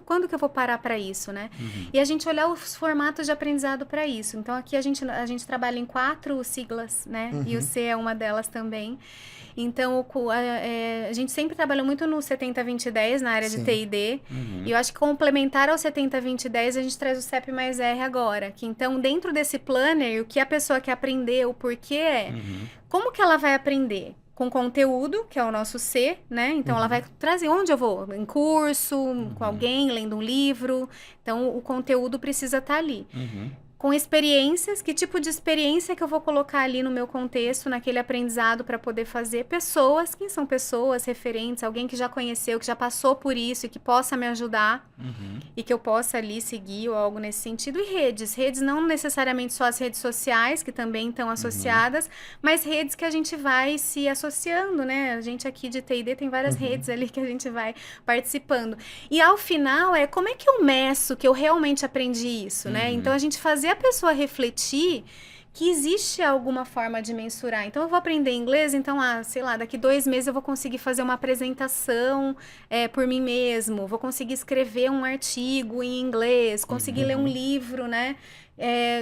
Speaker 4: quando que eu vou parar para isso, né? E a gente olhar os formatos de aprendizado para isso. Então, aqui a gente trabalha em 4 siglas, né? E o C é uma delas também. Então, a gente sempre trabalha muito no 70-20-10, na área
Speaker 2: Sim.
Speaker 4: de T&D. E eu acho que complementar ao 70-20-10, a gente traz o CEP mais R agora. Que então, dentro desse planner, o que a pessoa quer aprender, o porquê como que ela vai aprender? Com conteúdo, que é o nosso C, né? Então, ela vai trazer onde eu vou? Em curso, com alguém, lendo um livro. Então, o conteúdo precisa estar ali. Com experiências, que tipo de experiência que eu vou colocar ali no meu contexto, naquele aprendizado para poder fazer pessoas, quem são pessoas referentes, alguém que já conheceu, que já passou por isso e que possa me ajudar e que eu possa ali seguir ou algo nesse sentido. E redes não necessariamente só as redes sociais, que também estão associadas, mas redes que a gente vai se associando, né? A gente aqui de T&D tem várias redes ali que a gente vai participando. E ao final como é que eu meço que eu realmente aprendi isso, né? Então a gente fazer a pessoa refletir que existe alguma forma de mensurar. Então, eu vou aprender inglês, então, sei lá, daqui 2 meses eu vou conseguir fazer uma apresentação por mim mesmo, vou conseguir escrever um artigo em inglês, conseguir ler um livro, né?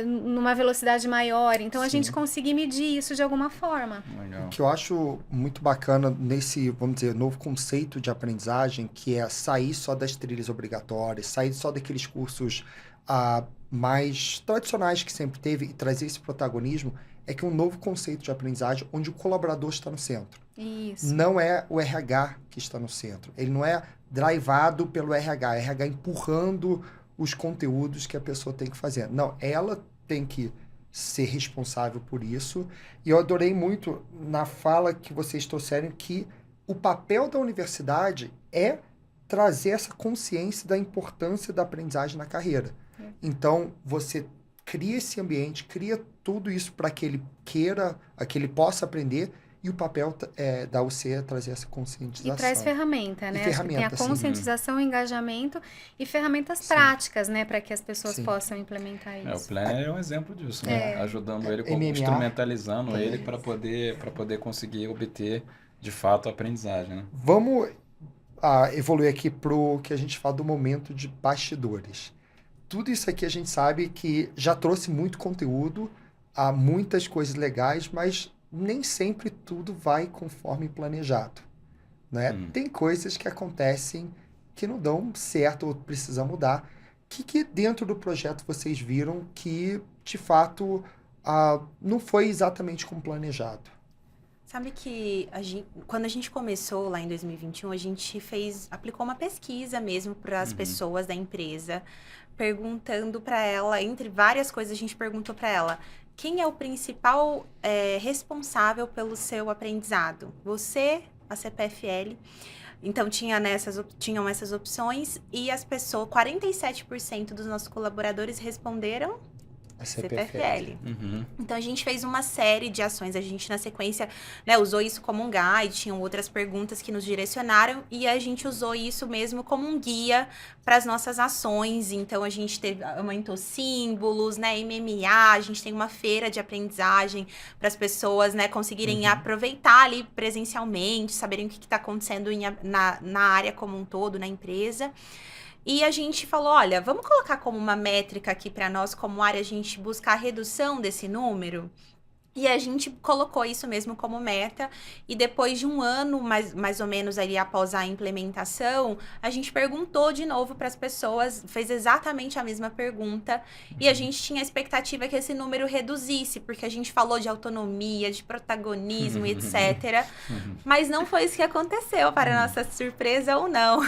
Speaker 4: Numa velocidade maior. Então, a gente conseguir medir isso de alguma forma.
Speaker 3: Legal.
Speaker 2: O que eu acho muito bacana nesse, vamos dizer, novo conceito de aprendizagem, que é sair só das trilhas obrigatórias, sair só daqueles cursos mais tradicionais que sempre teve e trazer esse protagonismo, é que é um novo conceito de aprendizagem onde o colaborador está no centro.
Speaker 4: Isso.
Speaker 2: Não é o RH que está no centro. Ele não é drivado pelo RH empurrando os conteúdos que a pessoa tem que fazer. Não, ela tem que ser responsável por isso. E eu adorei muito na fala que vocês trouxeram que o papel da universidade é trazer essa consciência da importância da aprendizagem na carreira. Então, você cria esse ambiente, cria tudo isso para que ele queira, que ele possa aprender, e o papel da UC é trazer essa conscientização.
Speaker 4: E traz ferramenta, né? Acho que tem a conscientização, o engajamento e ferramentas práticas, né? Para que as pessoas possam implementar isso.
Speaker 3: O Planner é um exemplo disso, né? Ajudando ele, instrumentalizando ele para poder conseguir obter, de fato, a aprendizagem, né?
Speaker 2: Vamos evoluir aqui para o que a gente fala do momento de bastidores. Tudo isso aqui a gente sabe que já trouxe muito conteúdo, há muitas coisas legais, mas nem sempre tudo vai conforme planejado, né? Tem coisas que acontecem que não dão certo ou precisam mudar. O que dentro do projeto vocês viram que, de fato, não foi exatamente como planejado?
Speaker 1: Sabe que quando a gente começou lá em 2021, a gente aplicou uma pesquisa mesmo para as pessoas da empresa, perguntando para ela, entre várias coisas, a gente perguntou para ela, quem é o principal responsável pelo seu aprendizado? Você, a CPFL? Então, tinham essas opções e as pessoas, 47% dos nossos colaboradores responderam
Speaker 2: A
Speaker 1: CPFL. Então, a gente fez uma série de ações. A gente, na sequência, né, usou isso como um guide, tinham outras perguntas que nos direcionaram e a gente usou isso mesmo como um guia para as nossas ações. Então, a gente aumentou símbolos, né, MMA, a gente tem uma feira de aprendizagem para as pessoas, né, conseguirem aproveitar ali presencialmente, saberem o que está acontecendo na área como um todo, na empresa. E a gente falou, olha, vamos colocar como uma métrica aqui para nós, como área, a gente buscar a redução desse número? E a gente colocou isso mesmo como meta. E depois de um ano, mais ou menos ali após a implementação, a gente perguntou de novo para as pessoas, fez exatamente a mesma pergunta. E a gente tinha a expectativa que esse número reduzisse, porque a gente falou de autonomia, de protagonismo, etc. Mas não foi isso que aconteceu, para nossa surpresa ou não.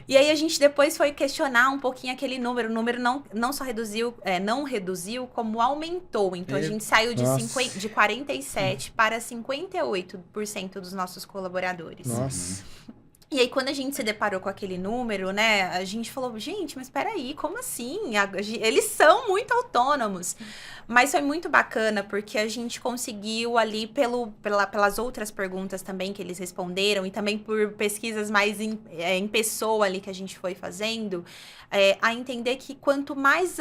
Speaker 1: E aí a gente depois foi questionar um pouquinho aquele número. O número não só reduziu, não reduziu, como aumentou. Então a gente saiu de 47 para 58% dos nossos colaboradores.
Speaker 2: Nossa.
Speaker 1: E aí, quando a gente se deparou com aquele número, né, a gente falou, gente, mas peraí, como assim? Eles são muito autônomos. Mas foi muito bacana, porque a gente conseguiu ali, pelas outras perguntas também que eles responderam, e também por pesquisas mais em pessoa ali que a gente foi fazendo, a entender que quanto mais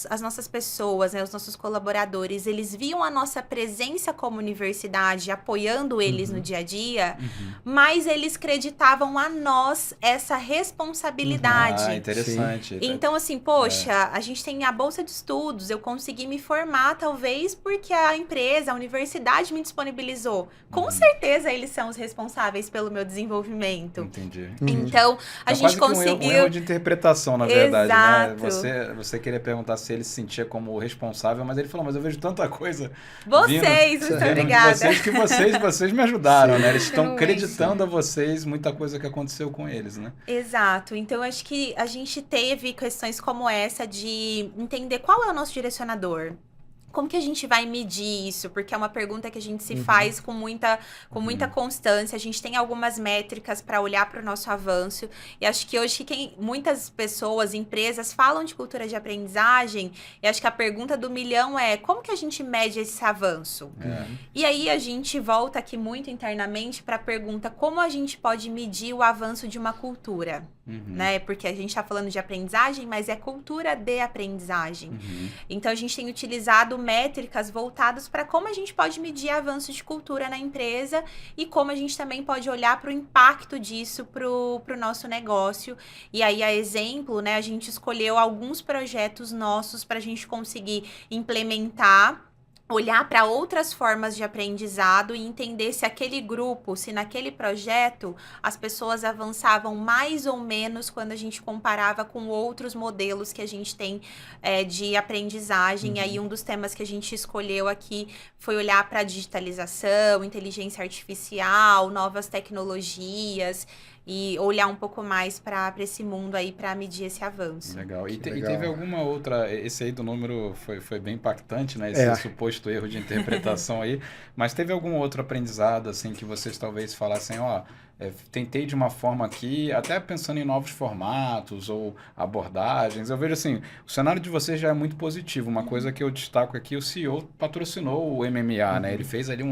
Speaker 1: as nossas pessoas, né, os nossos colaboradores, eles viam a nossa presença como universidade, apoiando eles no dia a dia, mais eles acreditavam a nós essa responsabilidade.
Speaker 3: Ah, interessante.
Speaker 1: Então, assim, poxa, a gente tem a bolsa de estudos, eu consegui me formar, talvez porque a empresa, a universidade me disponibilizou. Com certeza eles são os responsáveis pelo meu desenvolvimento.
Speaker 3: Entendi.
Speaker 1: Então, a gente
Speaker 3: quase
Speaker 1: conseguiu...
Speaker 3: que um erro de interpretação, na verdade,
Speaker 1: Exato.
Speaker 3: né? Você queria perguntar se ele se sentia como responsável, mas ele falou, mas eu vejo tanta coisa
Speaker 1: Vocês, muito obrigada.
Speaker 3: Vocês me ajudaram, né? Eles estão
Speaker 4: Realmente.
Speaker 3: acreditando a vocês muita coisa que aconteceu com eles, né?
Speaker 1: Exato. Então, acho que a gente teve questões como essa de entender qual é o nosso direcionador. Como que a gente vai medir isso? Porque é uma pergunta que a gente se faz com muita constância. A gente tem algumas métricas para olhar para o nosso avanço. E acho que hoje muitas pessoas, empresas, falam de cultura de aprendizagem. E acho que a pergunta do milhão é como que a gente mede esse avanço? E aí a gente volta aqui muito internamente para a pergunta como a gente pode medir o avanço de uma cultura? Né? Porque a gente está falando de aprendizagem, mas é cultura de aprendizagem. Então a gente tem utilizado métricas voltadas para como a gente pode medir avanço de cultura na empresa e como a gente também pode olhar para o impacto disso para o nosso negócio. E aí, a exemplo, né, a gente escolheu alguns projetos nossos para a gente conseguir implementar, olhar para outras formas de aprendizado e entender se aquele grupo, se naquele projeto, as pessoas avançavam mais ou menos quando a gente comparava com outros modelos que a gente tem de aprendizagem. E aí, um dos temas que a gente escolheu aqui foi olhar para a digitalização, inteligência artificial, novas tecnologias, e olhar um pouco mais para esse mundo aí para medir esse avanço.
Speaker 3: Legal. E
Speaker 2: Legal.
Speaker 3: teve alguma outra... Esse aí do número foi bem impactante, né? Esse suposto erro de interpretação aí. Mas teve algum outro aprendizado, assim, que vocês talvez falassem, tentei de uma forma aqui, até pensando em novos formatos ou abordagens. Eu vejo assim, o cenário de vocês já é muito positivo. Uma coisa que eu destaco aqui, o CEO patrocinou o MMA, né? Ele fez ali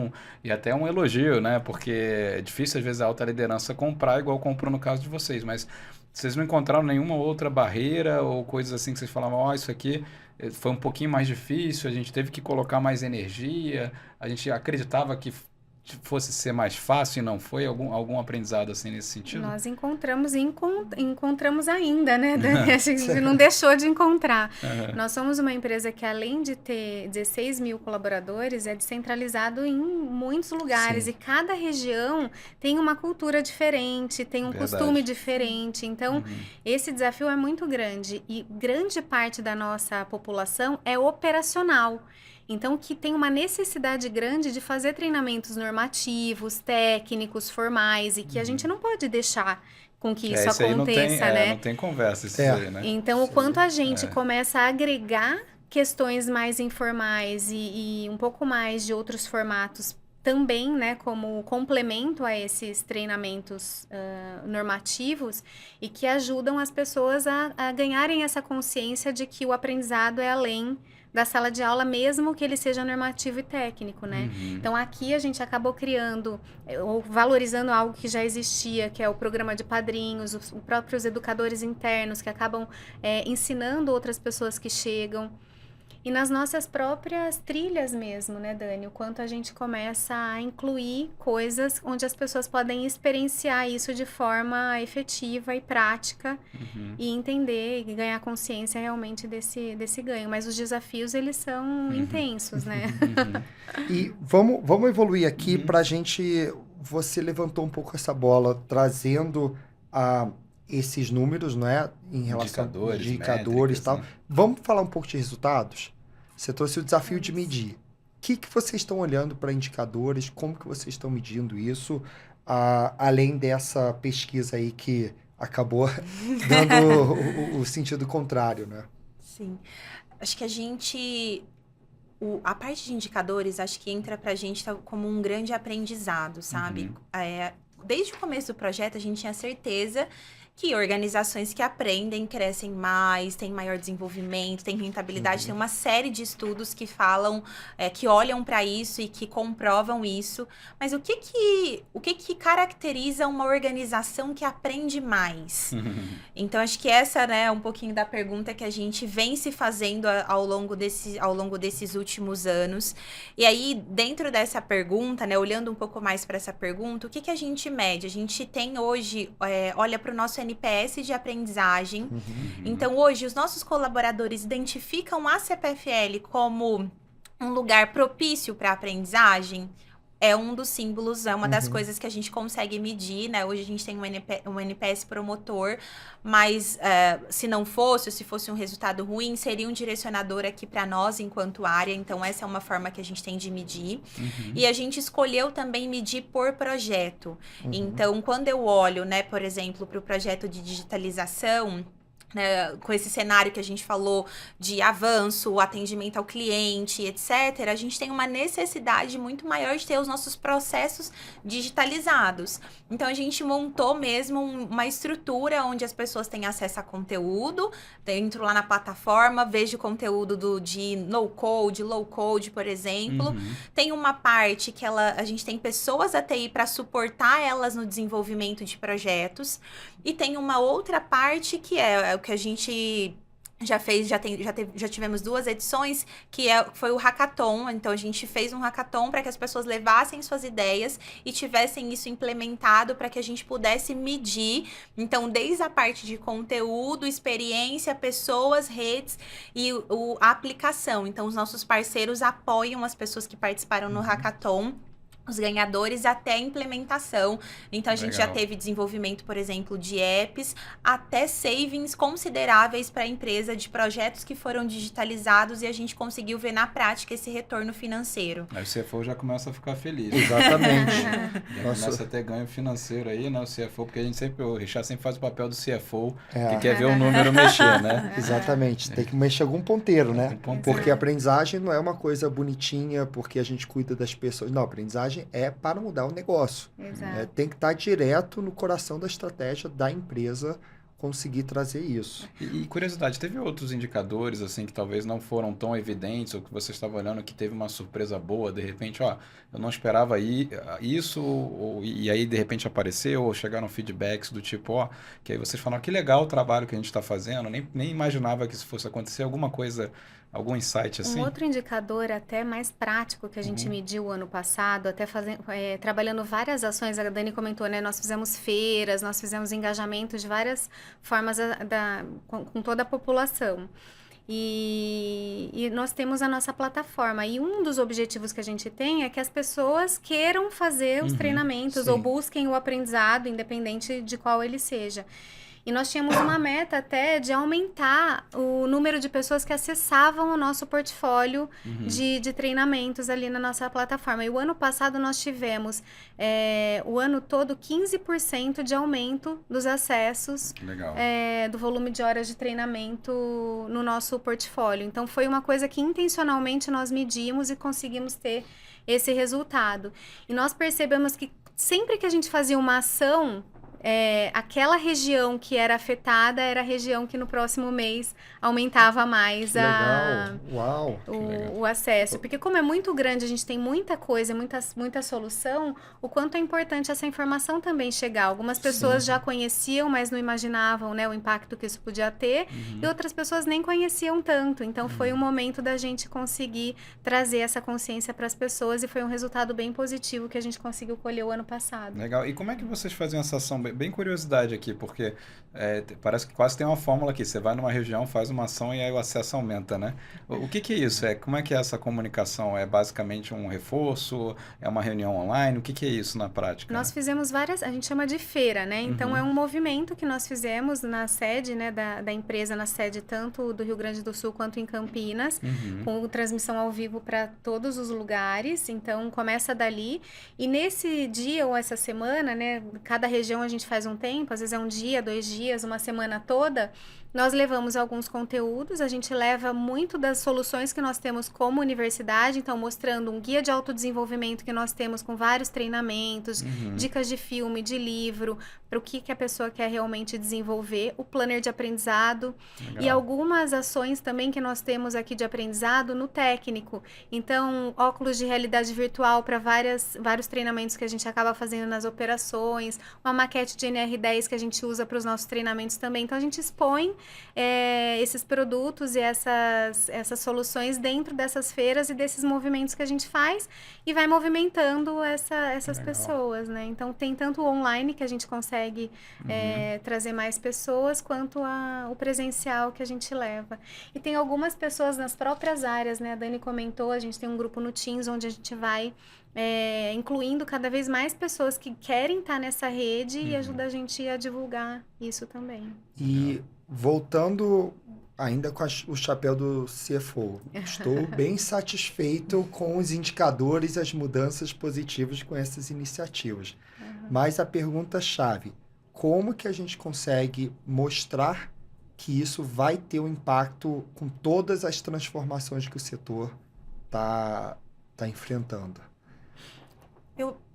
Speaker 3: e até um elogio, né? Porque é difícil, às vezes, a alta liderança comprar, igual comprou no caso de vocês. Mas vocês não encontraram nenhuma outra barreira ou coisas assim que vocês falavam, isso aqui foi um pouquinho mais difícil, a gente teve que colocar mais energia, a gente acreditava que fosse ser mais fácil e não foi? Algum aprendizado assim nesse sentido?
Speaker 4: Nós encontramos e encontramos ainda, né, Dani? A gente não deixou de encontrar. Nós somos uma empresa que, além de ter 16 mil colaboradores, é descentralizado em muitos lugares. E cada região tem uma cultura diferente, tem um costume diferente. Então, esse desafio é muito grande. E grande parte da nossa população é operacional. Então, que tem uma necessidade grande de fazer treinamentos normativos, técnicos, formais, e que a gente não pode deixar com que isso aconteça, né?
Speaker 3: Não tem conversa isso aí, né?
Speaker 4: Então, o quanto a gente começa a agregar questões mais informais e um pouco mais de outros formatos também, né, como complemento a esses treinamentos normativos e que ajudam as pessoas a ganharem essa consciência de que o aprendizado é além da sala de aula, mesmo que ele seja normativo e técnico, né? Então, aqui a gente acabou criando, ou valorizando algo que já existia, que é o programa de padrinhos, os próprios educadores internos que acabam ensinando outras pessoas que chegam. E nas nossas próprias trilhas mesmo, né, Dani? O quanto a gente começa a incluir coisas onde as pessoas podem experienciar isso de forma efetiva e prática e entender e ganhar consciência realmente desse ganho. Mas os desafios, eles são intensos, né?
Speaker 2: E vamos evoluir aqui pra gente... Você levantou um pouco essa bola, trazendo esses números, não é? Em relação a indicadores e tal.
Speaker 3: Né?
Speaker 2: Vamos falar um pouco de resultados? Você trouxe o desafio de medir. O que vocês estão olhando para indicadores? Como que vocês estão medindo isso? Além dessa pesquisa aí que acabou dando o sentido contrário, né?
Speaker 1: Sim. Acho que a parte de indicadores, acho que entra pra gente como um grande aprendizado, sabe? Desde o começo do projeto, a gente tinha certeza que organizações que aprendem crescem mais, têm maior desenvolvimento, têm rentabilidade, tem uma série de estudos que falam, que olham para isso e que comprovam isso. Mas o que caracteriza uma organização que aprende mais? Então, acho que essa, né, é um pouquinho da pergunta que a gente vem se fazendo ao longo desses últimos anos. E aí, dentro dessa pergunta, né, olhando um pouco mais para essa pergunta, o que a gente mede? A gente tem hoje, olha para o nosso NPS de aprendizagem. Então, hoje, os nossos colaboradores identificam a CPFL como um lugar propício para aprendizagem. É um dos símbolos, é uma das coisas que a gente consegue medir, né? Hoje a gente tem um NPS promotor, mas se não fosse, ou se fosse um resultado ruim, seria um direcionador aqui para nós enquanto área. Então, essa é uma forma que a gente tem de medir. E a gente escolheu também medir por projeto. Então, quando eu olho, né, por exemplo, para o projeto de digitalização, né, com esse cenário que a gente falou de avanço, atendimento ao cliente, etc., a gente tem uma necessidade muito maior de ter os nossos processos digitalizados. Então, a gente montou mesmo uma estrutura onde as pessoas têm acesso a conteúdo, entro lá na plataforma, vejo conteúdo de no-code, low-code, por exemplo. Tem uma parte que a gente tem pessoas da TI para suportar elas no desenvolvimento de projetos. E tem uma outra parte que é o que a gente já fez, já tivemos 2 edições, que foi o hackathon. Então, a gente fez um hackathon para que as pessoas levassem suas ideias e tivessem isso implementado para que a gente pudesse medir. Então, desde a parte de conteúdo, experiência, pessoas, redes e a aplicação. Então, os nossos parceiros apoiam as pessoas que participaram no hackathon, os ganhadores, até a implementação. Então, a gente já teve desenvolvimento, por exemplo, de apps, até savings consideráveis para a empresa de projetos que foram digitalizados, e a gente conseguiu ver na prática esse retorno financeiro.
Speaker 3: Aí o CFO já começa a ficar feliz.
Speaker 2: Exatamente.
Speaker 3: Já começa a ter ganho financeiro aí, né, o CFO, porque o Richard sempre faz o papel do CFO, que quer ver o número mexer, né?
Speaker 2: Exatamente. Tem que mexer algum ponteiro, né?
Speaker 3: Ponteiro.
Speaker 2: Porque a aprendizagem não é uma coisa bonitinha, porque a gente cuida das pessoas. Não, a aprendizagem é para mudar o negócio.
Speaker 4: Exato.
Speaker 2: Tem que estar direto no coração da estratégia da empresa conseguir trazer isso.
Speaker 3: E curiosidade, teve outros indicadores assim que talvez não foram tão evidentes, ou que você estava olhando que teve uma surpresa boa, de repente, eu não esperava isso, e aí de repente apareceu, ou chegaram feedbacks do tipo, que aí vocês falaram, que legal o trabalho que a gente está fazendo, nem imaginava que isso fosse acontecer, alguma coisa, algum insight assim?
Speaker 4: Um outro indicador até mais prático que a gente mediu ano passado, até trabalhando várias ações, a Dani comentou, né? Nós fizemos feiras, nós fizemos engajamento de várias formas com toda a população. E nós temos a nossa plataforma. E um dos objetivos que a gente tem é que as pessoas queiram fazer os treinamentos, ou busquem o aprendizado, independente de qual ele seja. E nós tínhamos uma meta até de aumentar o número de pessoas que acessavam o nosso portfólio de treinamentos ali na nossa plataforma. E o ano passado nós tivemos, o ano todo, 15% de aumento dos acessos, do volume de horas de treinamento no nosso portfólio. Então, foi uma coisa que intencionalmente nós medimos e conseguimos ter esse resultado. E nós percebemos que sempre que a gente fazia uma ação, aquela região que era afetada era a região que no próximo mês aumentava mais o acesso. Porque como é muito grande, a gente tem muita coisa, muita solução, o quanto é importante essa informação também chegar. Algumas pessoas já conheciam, mas não imaginavam, né, o impacto que isso podia ter, e outras pessoas nem conheciam tanto. Então, foi um momento da gente conseguir trazer essa consciência para as pessoas, e foi um resultado bem positivo que a gente conseguiu colher o ano passado.
Speaker 3: Legal. E como é que vocês faziam essa ação? Bem curiosidade aqui, porque parece que quase tem uma fórmula aqui. Você vai numa região, faz uma ação e aí o acesso aumenta, né? O que é isso? Como é que é essa comunicação? É basicamente um reforço? É uma reunião online? O que é isso na prática?
Speaker 4: Nós fizemos várias, a gente chama de feira, né? Então, é um movimento que nós fizemos na sede, né, da empresa, na sede tanto do Rio Grande do Sul quanto em Campinas, com transmissão ao vivo para todos os lugares. Então, começa dali. E nesse dia ou essa semana, né, cada região a gente gente faz um tempo, às vezes é um dia, 2 dias, uma semana toda, nós levamos alguns conteúdos, a gente leva muito das soluções que nós temos como universidade, então mostrando um guia de autodesenvolvimento que nós temos com vários treinamentos, dicas de filme, de livro, para o que a pessoa quer realmente desenvolver, o planner de aprendizado e algumas ações também que nós temos aqui de aprendizado no técnico. Então, óculos de realidade virtual para vários treinamentos que a gente acaba fazendo nas operações, uma maquete de NR10 que a gente usa para os nossos treinamentos também. Então, a gente expõe esses produtos e essas soluções dentro dessas feiras e desses movimentos que a gente faz e vai movimentando essas pessoas, né? Então, tem tanto o online que a gente consegue trazer mais pessoas, quanto o presencial que a gente leva. E tem algumas pessoas nas próprias áreas, né? A Dani comentou, a gente tem um grupo no Teams onde a gente vai incluindo cada vez mais pessoas que querem estar nessa rede e ajuda a gente a divulgar isso também.
Speaker 2: E voltando ainda com o chapéu do CFO, estou bem satisfeito com os indicadores e as mudanças positivas com essas iniciativas. Mas a pergunta-chave, como que a gente consegue mostrar que isso vai ter um impacto com todas as transformações que o setor está enfrentando?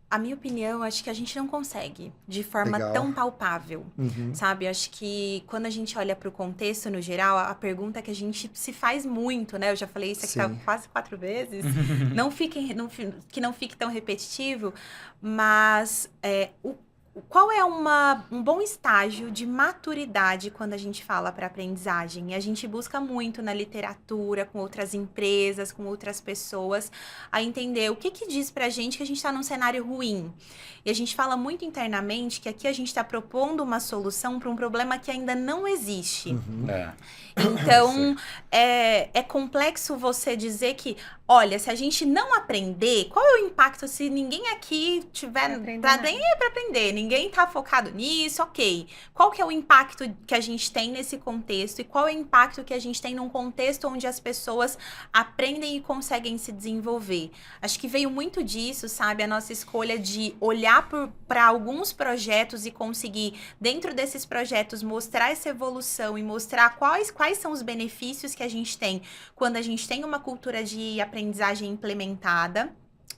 Speaker 1: A minha opinião, acho que a gente não consegue de forma tão palpável, sabe? Acho que quando a gente olha para o contexto no geral, a pergunta que a gente se faz muito, né? Eu já falei isso aqui quase 4 vezes, que não fique tão repetitivo, mas qual é um bom estágio de maturidade quando a gente fala para aprendizagem? E a gente busca muito na literatura, com outras empresas, com outras pessoas, a entender o que diz pra gente que a gente está num cenário ruim. E a gente fala muito internamente que aqui a gente está propondo uma solução para um problema que ainda não existe. Então, é complexo você dizer que, olha, se a gente não aprender, qual é o impacto se ninguém aqui tiver para aprender, ninguém tá focado nisso, ok. Qual que é o impacto que a gente tem nesse contexto e qual é o impacto que a gente tem num contexto onde as pessoas aprendem e conseguem se desenvolver? Acho que veio muito disso, sabe? A nossa escolha de olhar para alguns projetos e conseguir, dentro desses projetos, mostrar essa evolução e mostrar quais são os benefícios que a gente tem quando a gente tem uma cultura de aprendizagem implementada,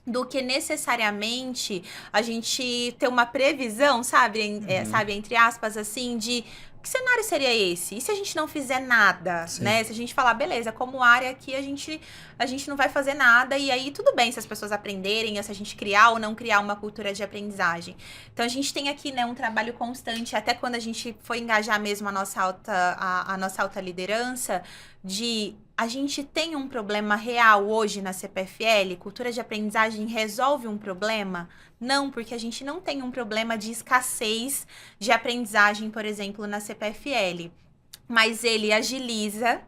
Speaker 1: do que necessariamente a gente ter uma previsão, sabe, sabe, entre aspas, assim, de que cenário seria esse? E se a gente não fizer nada, né? Se a gente falar, beleza, como área aqui a gente não vai fazer nada, e aí tudo bem se as pessoas aprenderem, se a gente criar ou não criar uma cultura de aprendizagem. Então a gente tem aqui, né, um trabalho constante, até quando a gente foi engajar mesmo a nossa alta liderança, de a gente tem um problema real hoje na CPFL? Cultura de aprendizagem resolve um problema? Não, porque a gente não tem um problema de escassez de aprendizagem, por exemplo, na CPFL. Mas ele agiliza,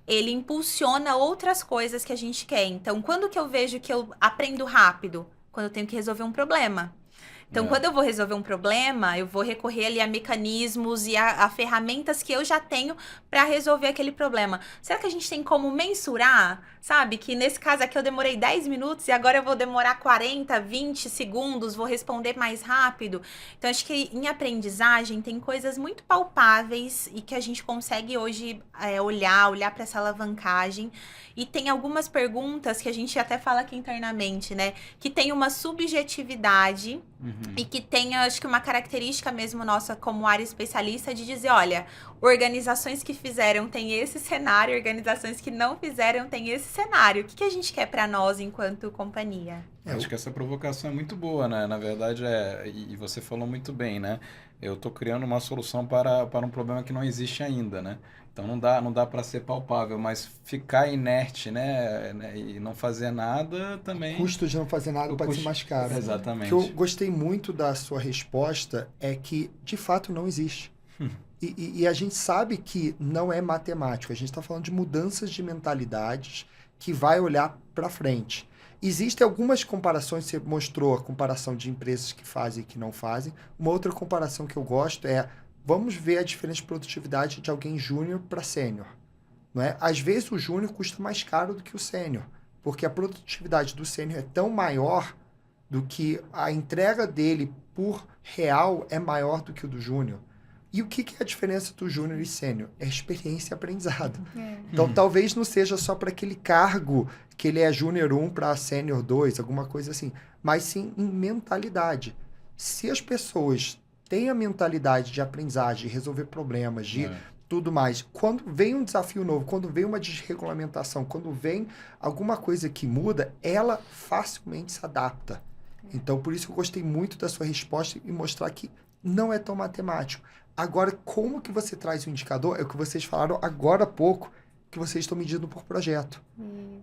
Speaker 1: ele impulsiona outras coisas que a gente quer. Então, quando que eu vejo que eu aprendo rápido? Quando eu tenho que resolver um problema. Então, quando eu vou resolver um problema, eu vou recorrer ali a mecanismos e a ferramentas que eu já tenho para resolver aquele problema. Será que a gente tem como mensurar, sabe? Que nesse caso aqui eu demorei 10 minutos e agora eu vou demorar 40, 20 segundos, vou responder mais rápido. Então, acho que em aprendizagem tem coisas muito palpáveis e que a gente consegue hoje olhar para essa alavancagem. E tem algumas perguntas que a gente até fala aqui internamente, né? Que tem uma subjetividade e que tem, acho que uma característica mesmo nossa como área especialista de dizer, olha, organizações que fizeram tem esse cenário, organizações que não fizeram tem esse cenário. O que a gente quer para nós enquanto companhia?
Speaker 3: Acho que essa provocação é muito boa, né? Na verdade, e você falou muito bem, né? Eu estou criando uma solução para um problema que não existe ainda, né? Então não dá para ser palpável, mas ficar inerte, né? E não fazer nada também.
Speaker 2: O custo de não fazer nada pode ser mais caro.
Speaker 3: Exatamente.
Speaker 2: O que eu gostei muito da sua resposta é que, de fato, não existe. E a gente sabe que não é matemático. A gente está falando de mudanças de mentalidades que vai olhar para frente. Existem algumas comparações, você mostrou a comparação de empresas que fazem e que não fazem. Uma outra comparação que eu gosto é, vamos ver a diferença de produtividade de alguém júnior para sênior. Não é? Às vezes o júnior custa mais caro do que o sênior, porque a produtividade do sênior é tão maior do que a entrega dele por real é maior do que o do júnior. E o que é a diferença do júnior e sênior? É experiência e aprendizado. Então, talvez não seja só para aquele cargo que ele é júnior 1 para sênior 2, alguma coisa assim, mas sim em mentalidade. Se as pessoas têm a mentalidade de aprendizagem, de resolver problemas, de tudo mais, quando vem um desafio novo, quando vem uma desregulamentação, quando vem alguma coisa que muda, ela facilmente se adapta. Então, por isso eu gostei muito da sua resposta e mostrar que não é tão matemático. Agora, como que você traz o indicador? É o que vocês falaram agora há pouco, que vocês estão medindo por projeto.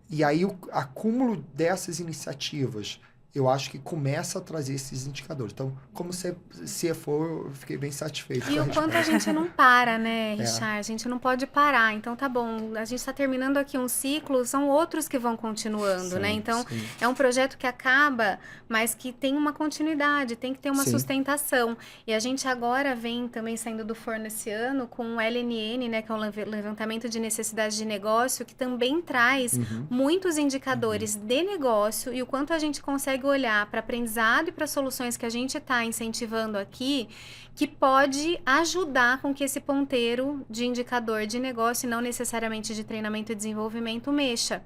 Speaker 2: E aí, o acúmulo dessas iniciativas, eu acho que começa a trazer esses indicadores. Então, como CFO, eu fiquei bem satisfeito.
Speaker 4: E o quanto a gente não para, né, Richard? A gente não pode parar. Então, tá bom, a gente está terminando aqui um ciclo, são outros que vão continuando, né? Então, é um projeto que acaba, mas que tem uma continuidade, tem que ter uma sustentação. E a gente agora vem também saindo do forno esse ano com o LNN, né, que é um levantamento de necessidade de negócio, que também traz muitos indicadores de negócio e o quanto a gente consegue olhar para aprendizado e para soluções que a gente está incentivando aqui, que pode ajudar com que esse ponteiro de indicador de negócio, e não necessariamente de treinamento e desenvolvimento, mexa.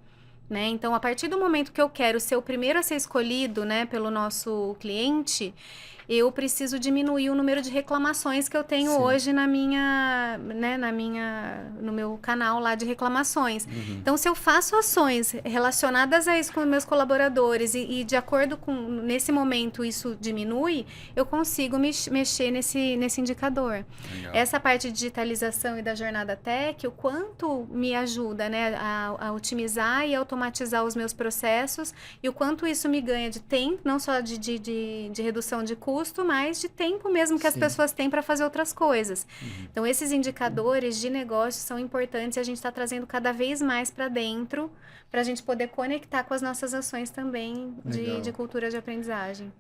Speaker 4: Né? Então, a partir do momento que eu quero ser o primeiro a ser escolhido, né, pelo nosso cliente, eu preciso diminuir o número de reclamações que eu tenho hoje no meu canal lá de reclamações. Então, se eu faço ações relacionadas a isso com meus colaboradores e de acordo com, nesse momento, isso diminui, eu consigo mexer nesse indicador.
Speaker 3: Legal.
Speaker 4: Essa parte de digitalização e da jornada tech, o quanto me ajuda, né, a otimizar e automatizar os meus processos e o quanto isso me ganha de tempo, não só de redução de custo, mas de tempo mesmo que as pessoas têm para fazer outras coisas. Então, esses indicadores de negócio são importantes e a gente está trazendo cada vez mais para dentro para a gente poder conectar com as nossas ações também de cultura de aprendizagem.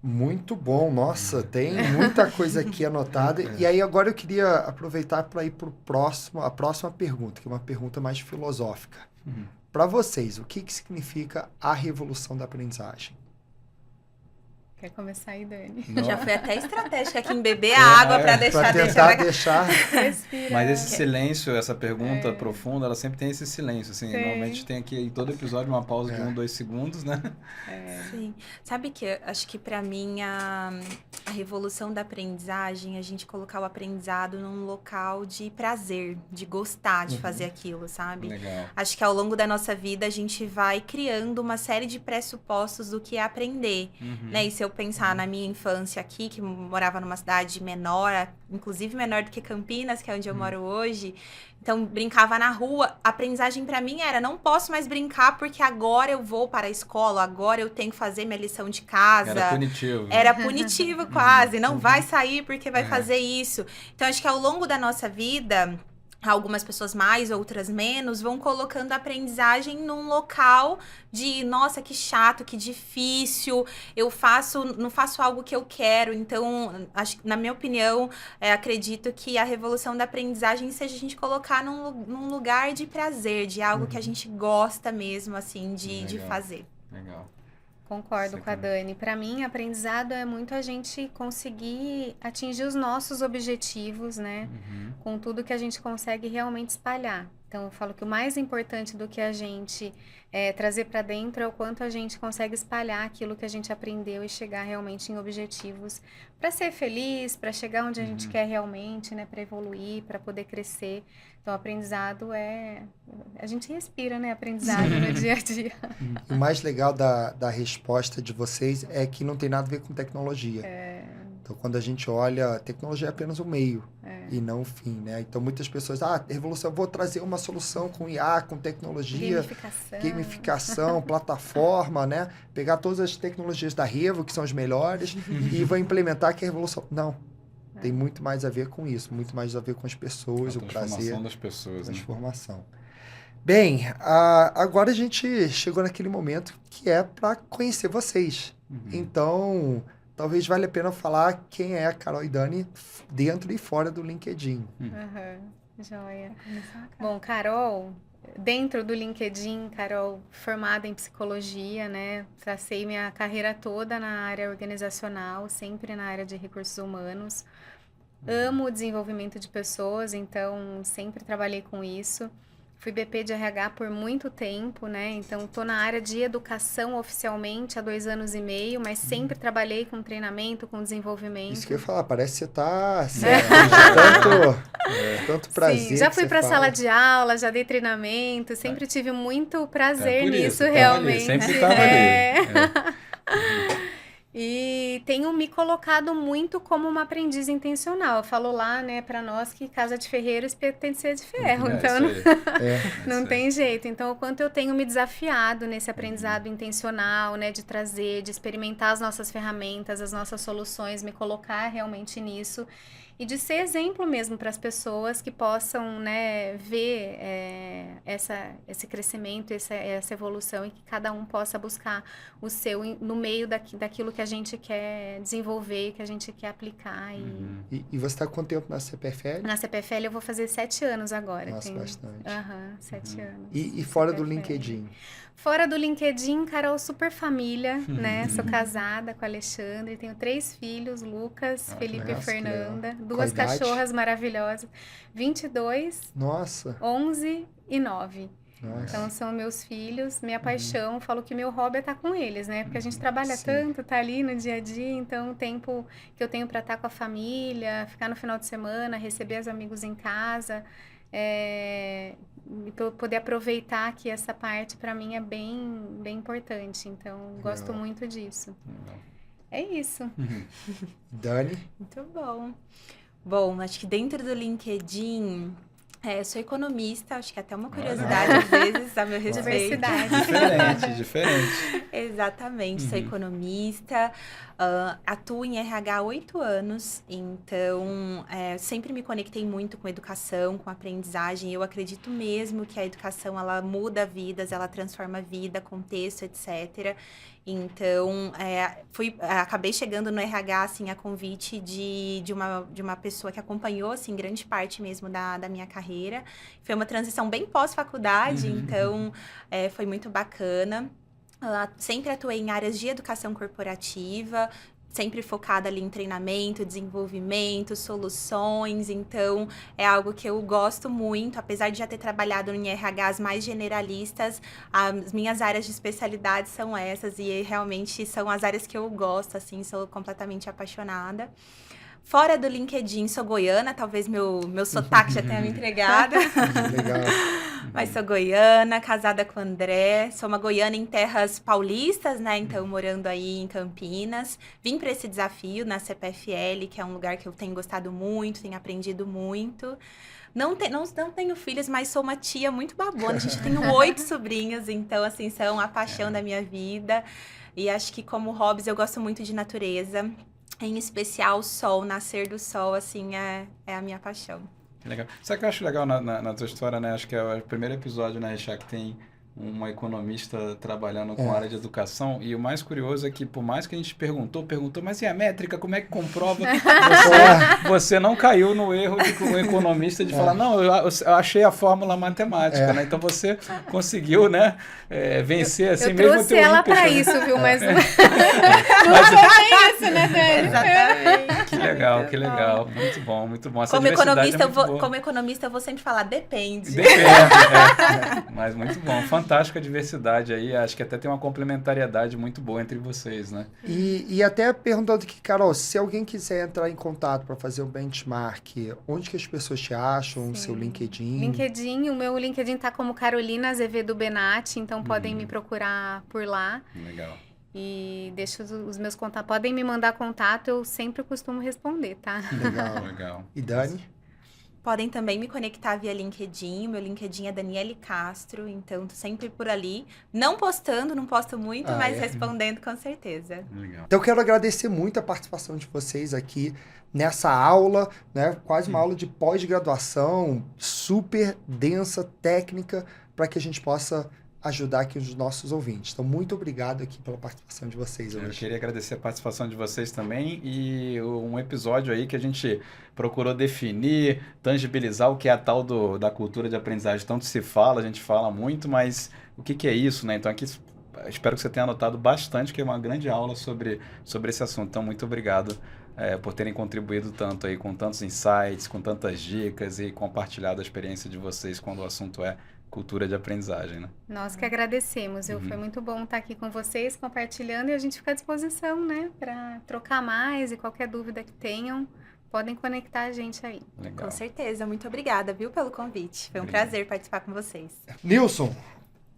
Speaker 2: Muito bom, nossa, tem muita coisa aqui anotada. E aí agora eu queria aproveitar para ir para a próxima pergunta, que é uma pergunta mais filosófica. Para vocês, o que significa a revolução da aprendizagem?
Speaker 4: Quer começar aí, Dani?
Speaker 1: Já foi até estratégica aqui em beber a água para
Speaker 2: Para
Speaker 1: deixar...
Speaker 4: Respira.
Speaker 3: Mas esse silêncio, essa pergunta profunda, ela sempre tem esse silêncio, assim. Normalmente tem aqui em todo episódio uma pausa de 1, 2 segundos, né?
Speaker 1: Sim. Sabe que eu acho que para mim a revolução da aprendizagem, a gente colocar o aprendizado num local de prazer, de gostar de fazer aquilo, sabe?
Speaker 3: Legal.
Speaker 1: Acho que ao longo da nossa vida a gente vai criando uma série de pressupostos do que é aprender, né? E se eu pensar na minha infância aqui, que morava numa cidade menor, inclusive menor do que Campinas, que é onde eu moro hoje, então brincava na rua, a aprendizagem para mim era, não posso mais brincar porque agora eu vou para a escola, agora eu tenho que fazer minha lição de casa.
Speaker 3: Era punitivo.
Speaker 1: Era punitivo quase, não vai sair porque vai fazer isso. Então acho que ao longo da nossa vida, algumas pessoas mais, outras menos, vão colocando a aprendizagem num local de, nossa, que chato, que difícil, não faço algo que eu quero. Então, acho, na minha opinião, acredito que a revolução da aprendizagem seja a gente colocar num lugar de prazer, de algo que a gente gosta mesmo, assim, de fazer.
Speaker 3: Legal.
Speaker 4: Concordo com a Dani. Para mim, aprendizado é muito a gente conseguir atingir os nossos objetivos, né? Com tudo que a gente consegue realmente espalhar. Então, eu falo que o mais importante do que a gente trazer para dentro é o quanto a gente consegue espalhar aquilo que a gente aprendeu e chegar realmente em objetivos para ser feliz, para chegar onde a gente quer realmente, né? Para evoluir, para poder crescer. Então, aprendizado a gente respira, né? Aprendizado no dia a dia.
Speaker 2: O mais legal da resposta de vocês é que não tem nada a ver com tecnologia. Então, quando a gente olha, tecnologia é apenas o meio e não o fim, né? Então, muitas pessoas, revolução, vou trazer uma solução com IA, com tecnologia, gamificação, plataforma, né? Pegar todas as tecnologias da Revo, que são as melhores, e vou implementar que é a revolução. Não. Tem muito mais a ver com isso, muito mais a ver com as pessoas, o prazer.
Speaker 3: Transformação das pessoas,
Speaker 2: transformação. Bem, agora a gente chegou naquele momento que é para conhecer vocês. Então, talvez valha a pena falar quem é a Carol e Dani dentro e fora do LinkedIn.
Speaker 4: Joia. Bom, Carol, dentro do LinkedIn, Carol, formada em psicologia, né? Tracei minha carreira toda na área organizacional, sempre na área de recursos humanos. Amo o desenvolvimento de pessoas, então sempre trabalhei com isso. Fui BP de RH por muito tempo, né? Então, estou na área de educação oficialmente há 2 anos e meio, mas sempre trabalhei com treinamento, com desenvolvimento.
Speaker 2: Isso que eu ia falar, parece que você tá assim, tanto prazer.
Speaker 4: Sim, já
Speaker 2: que
Speaker 4: fui
Speaker 2: você
Speaker 4: para
Speaker 2: fala.
Speaker 4: sala de aula, já dei treinamento, sempre tive muito prazer
Speaker 3: Por
Speaker 4: nisso,
Speaker 3: isso, tava
Speaker 4: realmente.
Speaker 3: ali, sempre tava ali.
Speaker 4: E tenho me colocado muito como uma aprendiz intencional. Eu falo lá, né, para nós que casa de ferreiros tem de ser de ferro, então
Speaker 3: Isso aí.
Speaker 4: não
Speaker 3: Isso aí.
Speaker 4: tem jeito. Então, o quanto eu tenho me desafiado nesse aprendizado intencional, né, de trazer, de experimentar as nossas ferramentas, as nossas soluções, me colocar realmente nisso e de ser exemplo mesmo para as pessoas que possam, né, ver esse crescimento, essa evolução e que cada um possa buscar o seu no meio daquilo que a gente quer desenvolver, que a gente quer aplicar.
Speaker 2: E você está quanto tempo na CPFL?
Speaker 4: Na CPFL eu vou fazer 7 anos agora.
Speaker 2: Nossa, bastante.
Speaker 4: 7 anos.
Speaker 2: E fora do
Speaker 4: CPFL.
Speaker 2: LinkedIn?
Speaker 4: Fora do LinkedIn, Carol, super família, né? Sou casada com o Alexandre, tenho 3 filhos, Lucas, Felipe e
Speaker 2: nossa,
Speaker 4: Fernanda,
Speaker 2: que legal.
Speaker 4: 2
Speaker 2: Qual a idade?
Speaker 4: cachorras maravilhosas, 22,
Speaker 2: Nossa.
Speaker 4: 11 e 9.
Speaker 2: Nossa.
Speaker 4: Então, são meus filhos, minha paixão, falo que meu hobby é estar com eles, né? Porque a gente trabalha
Speaker 2: Sim.
Speaker 4: tanto, tá ali no dia a dia, então o tempo que eu tenho para estar com a família, ficar no final de semana, receber os amigos em casa, e pra eu poder aproveitar que essa parte para mim é bem, bem importante. Então, gosto
Speaker 2: Legal.
Speaker 4: muito disso.
Speaker 3: Legal.
Speaker 4: É isso.
Speaker 2: Dani?
Speaker 1: Muito bom. Bom, acho que dentro do LinkedIn, eu sou economista, acho que é até uma curiosidade às vezes a meu respeito.
Speaker 4: Diversidade.
Speaker 3: Diferente.
Speaker 1: Exatamente, sou economista, atuo em RH há 8 anos, então sempre me conectei muito com educação, com aprendizagem. Eu acredito mesmo que a educação ela muda vidas, ela transforma vida, contexto, etc. Então, acabei chegando no RH, assim, a convite de uma pessoa que acompanhou, assim, grande parte mesmo da minha carreira. Foi uma transição bem pós-faculdade, então foi muito bacana. Sempre atuei em áreas de educação corporativa, sempre focada ali em treinamento, desenvolvimento, soluções. Então, é algo que eu gosto muito. Apesar de já ter trabalhado em RHs mais generalistas, as minhas áreas de especialidade são essas. E realmente são as áreas que eu gosto, assim, sou completamente apaixonada. Fora do LinkedIn, sou goiana, talvez meu sotaque já tenha me entregado.
Speaker 2: Legal.
Speaker 1: Mas sou goiana, casada com o André. Sou uma goiana em terras paulistas, né? Então, morando aí em Campinas. Vim para esse desafio na CPFL, que é um lugar que eu tenho gostado muito, tenho aprendido muito. Não tenho filhos, mas sou uma tia muito babona. A gente tem 8 sobrinhos, então, assim, são a paixão da minha vida. E acho que como hobbies eu gosto muito de natureza. Em especial o sol, nascer do sol, assim, é a minha paixão.
Speaker 3: Legal. Sabe o que eu acho legal na tua história, né? Acho que é o primeiro episódio, né, Richard, que tem uma economista trabalhando com a área de educação. E o mais curioso é que, por mais que a gente perguntou, mas e a métrica? Como é que comprova? Você não caiu no erro de um economista de falar, não, eu achei a fórmula matemática, né? Então você conseguiu, né, vencer assim
Speaker 4: eu
Speaker 3: mesmo.
Speaker 4: Trouxe ela para isso, viu? Mas não foi isso, né, Dani?
Speaker 1: Exatamente.
Speaker 3: Que legal. Muito bom, muito bom. Essa
Speaker 1: Como
Speaker 3: economista,
Speaker 1: eu vou sempre falar, depende.
Speaker 3: Mas muito bom. Fantástica diversidade aí. Acho que até tem uma complementariedade muito boa entre vocês, né?
Speaker 2: E até perguntando aqui, Carol, se alguém quiser entrar em contato para fazer um benchmark, onde que as pessoas te acham? Seu LinkedIn?
Speaker 4: O meu LinkedIn tá como Carolina Azevedo Benatti, então podem me procurar por lá.
Speaker 3: Legal.
Speaker 4: E deixo os meus contatos. Podem me mandar contato, eu sempre costumo responder, tá?
Speaker 3: Legal.
Speaker 2: E Dani?
Speaker 1: Podem também me conectar via LinkedIn. O meu LinkedIn é Daniele Castro, então tô sempre por ali. Não posto muito, mas respondendo com certeza.
Speaker 3: Legal.
Speaker 2: Então eu quero agradecer muito a participação de vocês aqui nessa aula, né? Quase uma aula de pós-graduação, super densa, técnica, para que a gente possa ajudar aqui os nossos ouvintes. Então, muito obrigado aqui pela participação de vocês
Speaker 3: Eu
Speaker 2: hoje.
Speaker 3: queria agradecer a participação de vocês também e um episódio aí que a gente procurou definir, tangibilizar o que é a tal da cultura de aprendizagem. Tanto se fala, a gente fala muito, mas o que é isso, né? Então aqui espero que você tenha anotado bastante, que é uma grande aula sobre esse assunto. Então muito obrigado por terem contribuído tanto aí com tantos insights, com tantas dicas e compartilhado a experiência de vocês quando o assunto é cultura de aprendizagem, né?
Speaker 4: Nós que agradecemos, viu? Foi muito bom estar aqui com vocês, compartilhando, e a gente fica à disposição, né? Para trocar mais e qualquer dúvida que tenham, podem conectar a gente aí.
Speaker 3: Legal.
Speaker 1: Com certeza. Muito obrigada, viu, pelo convite. Foi um
Speaker 3: Obrigado.
Speaker 1: prazer participar com vocês.
Speaker 2: Nilson,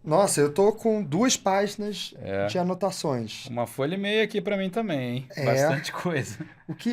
Speaker 2: nossa, eu tô com 2 páginas
Speaker 3: É.
Speaker 2: de anotações.
Speaker 3: Uma folha e meia aqui para mim também, hein?
Speaker 2: É.
Speaker 3: Bastante coisa.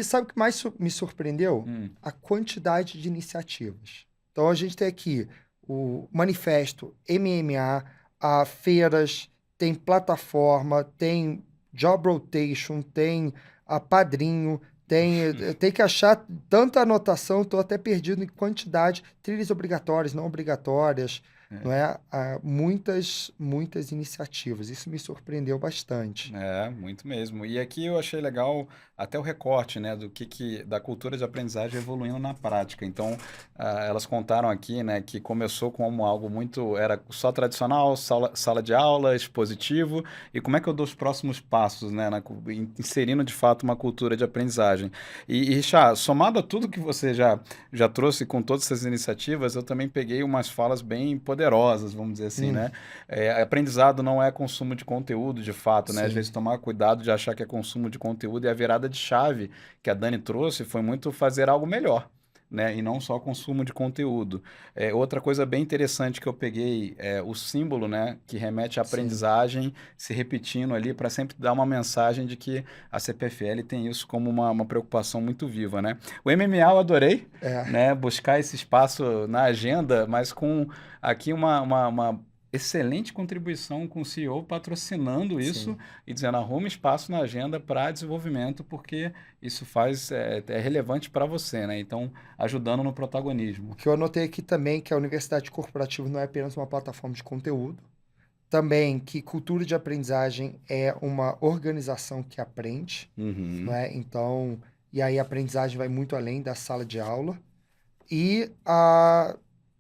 Speaker 2: Sabe o que mais me surpreendeu?
Speaker 3: Hum.
Speaker 2: A quantidade de iniciativas. Então, a gente tem aqui o manifesto MMA, a feiras, tem plataforma, tem job rotation, tem a padrinho, tem que achar tanta anotação, estou até perdido em quantidade, trilhas obrigatórias, não obrigatórias, não é? Muitas iniciativas. Isso me surpreendeu bastante.
Speaker 3: É, muito mesmo. E aqui eu achei legal até o recorte, né, da cultura de aprendizagem evoluindo na prática. Então, elas contaram aqui, né, que começou como algo era só tradicional, sala de aula, expositivo, e como é que eu dou os próximos passos, né, inserindo de fato uma cultura de aprendizagem. E Richard, somado a tudo que você já trouxe com todas essas iniciativas, eu também peguei umas falas bem poderosas, vamos dizer assim, né? Aprendizado não é consumo de conteúdo, de fato, né?
Speaker 2: Sim.
Speaker 3: Às vezes tomar cuidado de achar que é consumo de conteúdo, e a virada de chave que a Dani trouxe foi muito fazer algo melhor, né? E não só consumo de conteúdo. Outra coisa bem interessante que eu peguei é o símbolo, né? Que remete à aprendizagem se repetindo ali para sempre dar uma mensagem de que a CPFL tem isso como uma preocupação muito viva, né? O MMA eu adorei, né? Buscar esse espaço na agenda, mas com aqui uma excelente contribuição com o CEO patrocinando isso.
Speaker 2: Sim.
Speaker 3: E dizendo, arrume espaço na agenda para desenvolvimento, porque isso é relevante para você, né? Então, ajudando no protagonismo.
Speaker 2: O que eu anotei aqui também, que a Universidade Corporativa não é apenas uma plataforma de conteúdo, também que cultura de aprendizagem é uma organização que aprende, não é? Então, e aí a aprendizagem vai muito além da sala de aula. E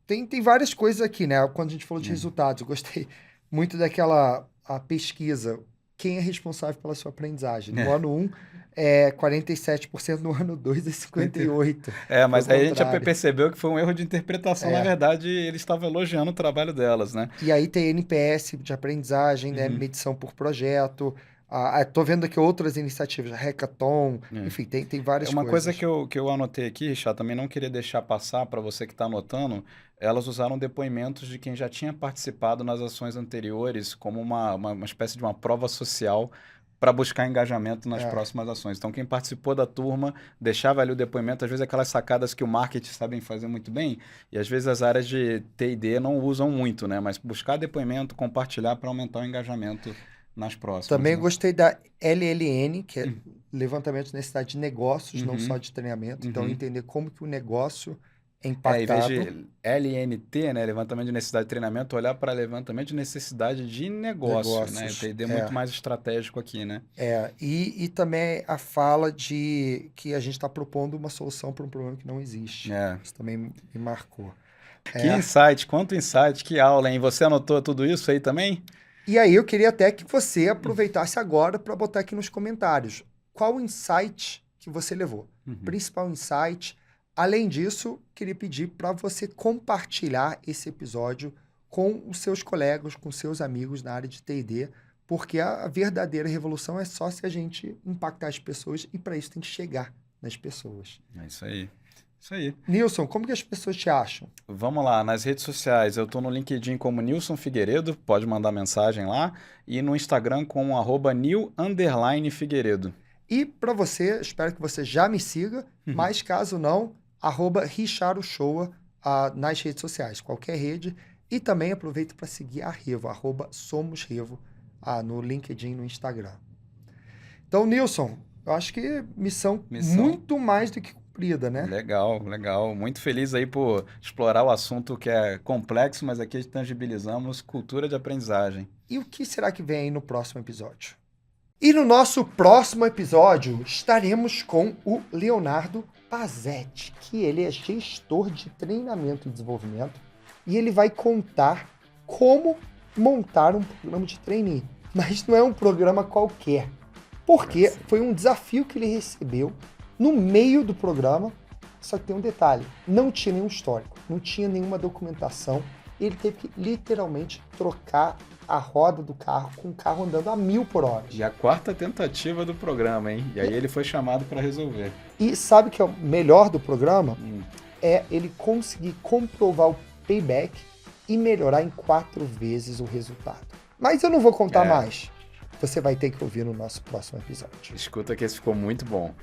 Speaker 2: tem várias coisas aqui, né? Quando a gente falou de resultados, eu gostei muito daquela pesquisa. Quem é responsável pela sua aprendizagem? No ano 1 é 47%, no ano 2 é 58%.
Speaker 3: Mas aí a gente percebeu que foi um erro de interpretação. Na verdade, ele estava elogiando o trabalho delas, né?
Speaker 2: E aí tem NPS de aprendizagem, né? Medição por projeto. Tô vendo aqui outras iniciativas, Hackathon, enfim, tem várias coisas.
Speaker 3: Uma coisa que eu anotei aqui, Richard, também não queria deixar passar para você que está anotando, elas usaram depoimentos de quem já tinha participado nas ações anteriores como uma espécie de uma prova social para buscar engajamento nas próximas ações. Então, quem participou da turma deixava ali o depoimento, às vezes aquelas sacadas que o marketing sabem fazer muito bem, e às vezes as áreas de T&D não usam muito, né? Mas buscar depoimento, compartilhar para aumentar o engajamento nas próximas.
Speaker 2: Também
Speaker 3: né?
Speaker 2: gostei da LLN, que é levantamento de necessidade de negócios, não só de treinamento. Então, entender como que o negócio é impactado.
Speaker 3: Em vez de LNT, né, levantamento de necessidade de treinamento, olhar para levantamento de necessidade de negócio, né? Entender muito mais estratégico aqui, né?
Speaker 2: E também a fala de que a gente está propondo uma solução para um problema que não existe. Isso também me marcou.
Speaker 3: Que insight, quanto insight, que aula, hein? Você anotou tudo isso aí também?
Speaker 2: E aí eu queria até que você aproveitasse agora para botar aqui nos comentários qual o insight que você levou. Principal insight. Além disso, queria pedir para você compartilhar esse episódio com os seus colegas, com seus amigos na área de T&D, porque a verdadeira revolução é só se a gente impactar as pessoas e para isso tem que chegar nas pessoas.
Speaker 3: É isso aí. Isso aí.
Speaker 2: Nilson, como que as pessoas te acham?
Speaker 3: Vamos lá, nas redes sociais, eu estou no LinkedIn como Nilson Figueiredo, pode mandar mensagem lá, e no Instagram como @nil_figueiredo.
Speaker 2: E para você, espero que você já me siga, mas caso não, @RichardoShowa nas redes sociais, qualquer rede, e também aproveita para seguir a Revo, @SomosRevo, no LinkedIn e no Instagram. Então, Nilson, eu acho que missão muito mais do que cumprida, né?
Speaker 3: Legal, legal. Muito feliz aí por explorar o assunto que é complexo, mas aqui tangibilizamos cultura de aprendizagem.
Speaker 2: E o que será que vem aí no próximo episódio? E no nosso próximo episódio estaremos com o Leonardo Pazetti, que ele é gestor de treinamento e desenvolvimento, e ele vai contar como montar um programa de trainee. Mas não é um programa qualquer, porque foi um desafio que ele recebeu no meio do programa, só que tem um detalhe, não tinha nenhum histórico, não tinha nenhuma documentação, ele teve que literalmente trocar a roda do carro com o carro andando a 1000 por hora.
Speaker 3: E a quarta tentativa do programa, hein? E aí ele foi chamado para resolver.
Speaker 2: E sabe o que é o melhor do programa? É ele conseguir comprovar o payback e melhorar em 4 vezes o resultado. Mas eu não vou contar mais. Você vai ter que ouvir no nosso próximo episódio.
Speaker 3: Escuta que esse ficou muito bom.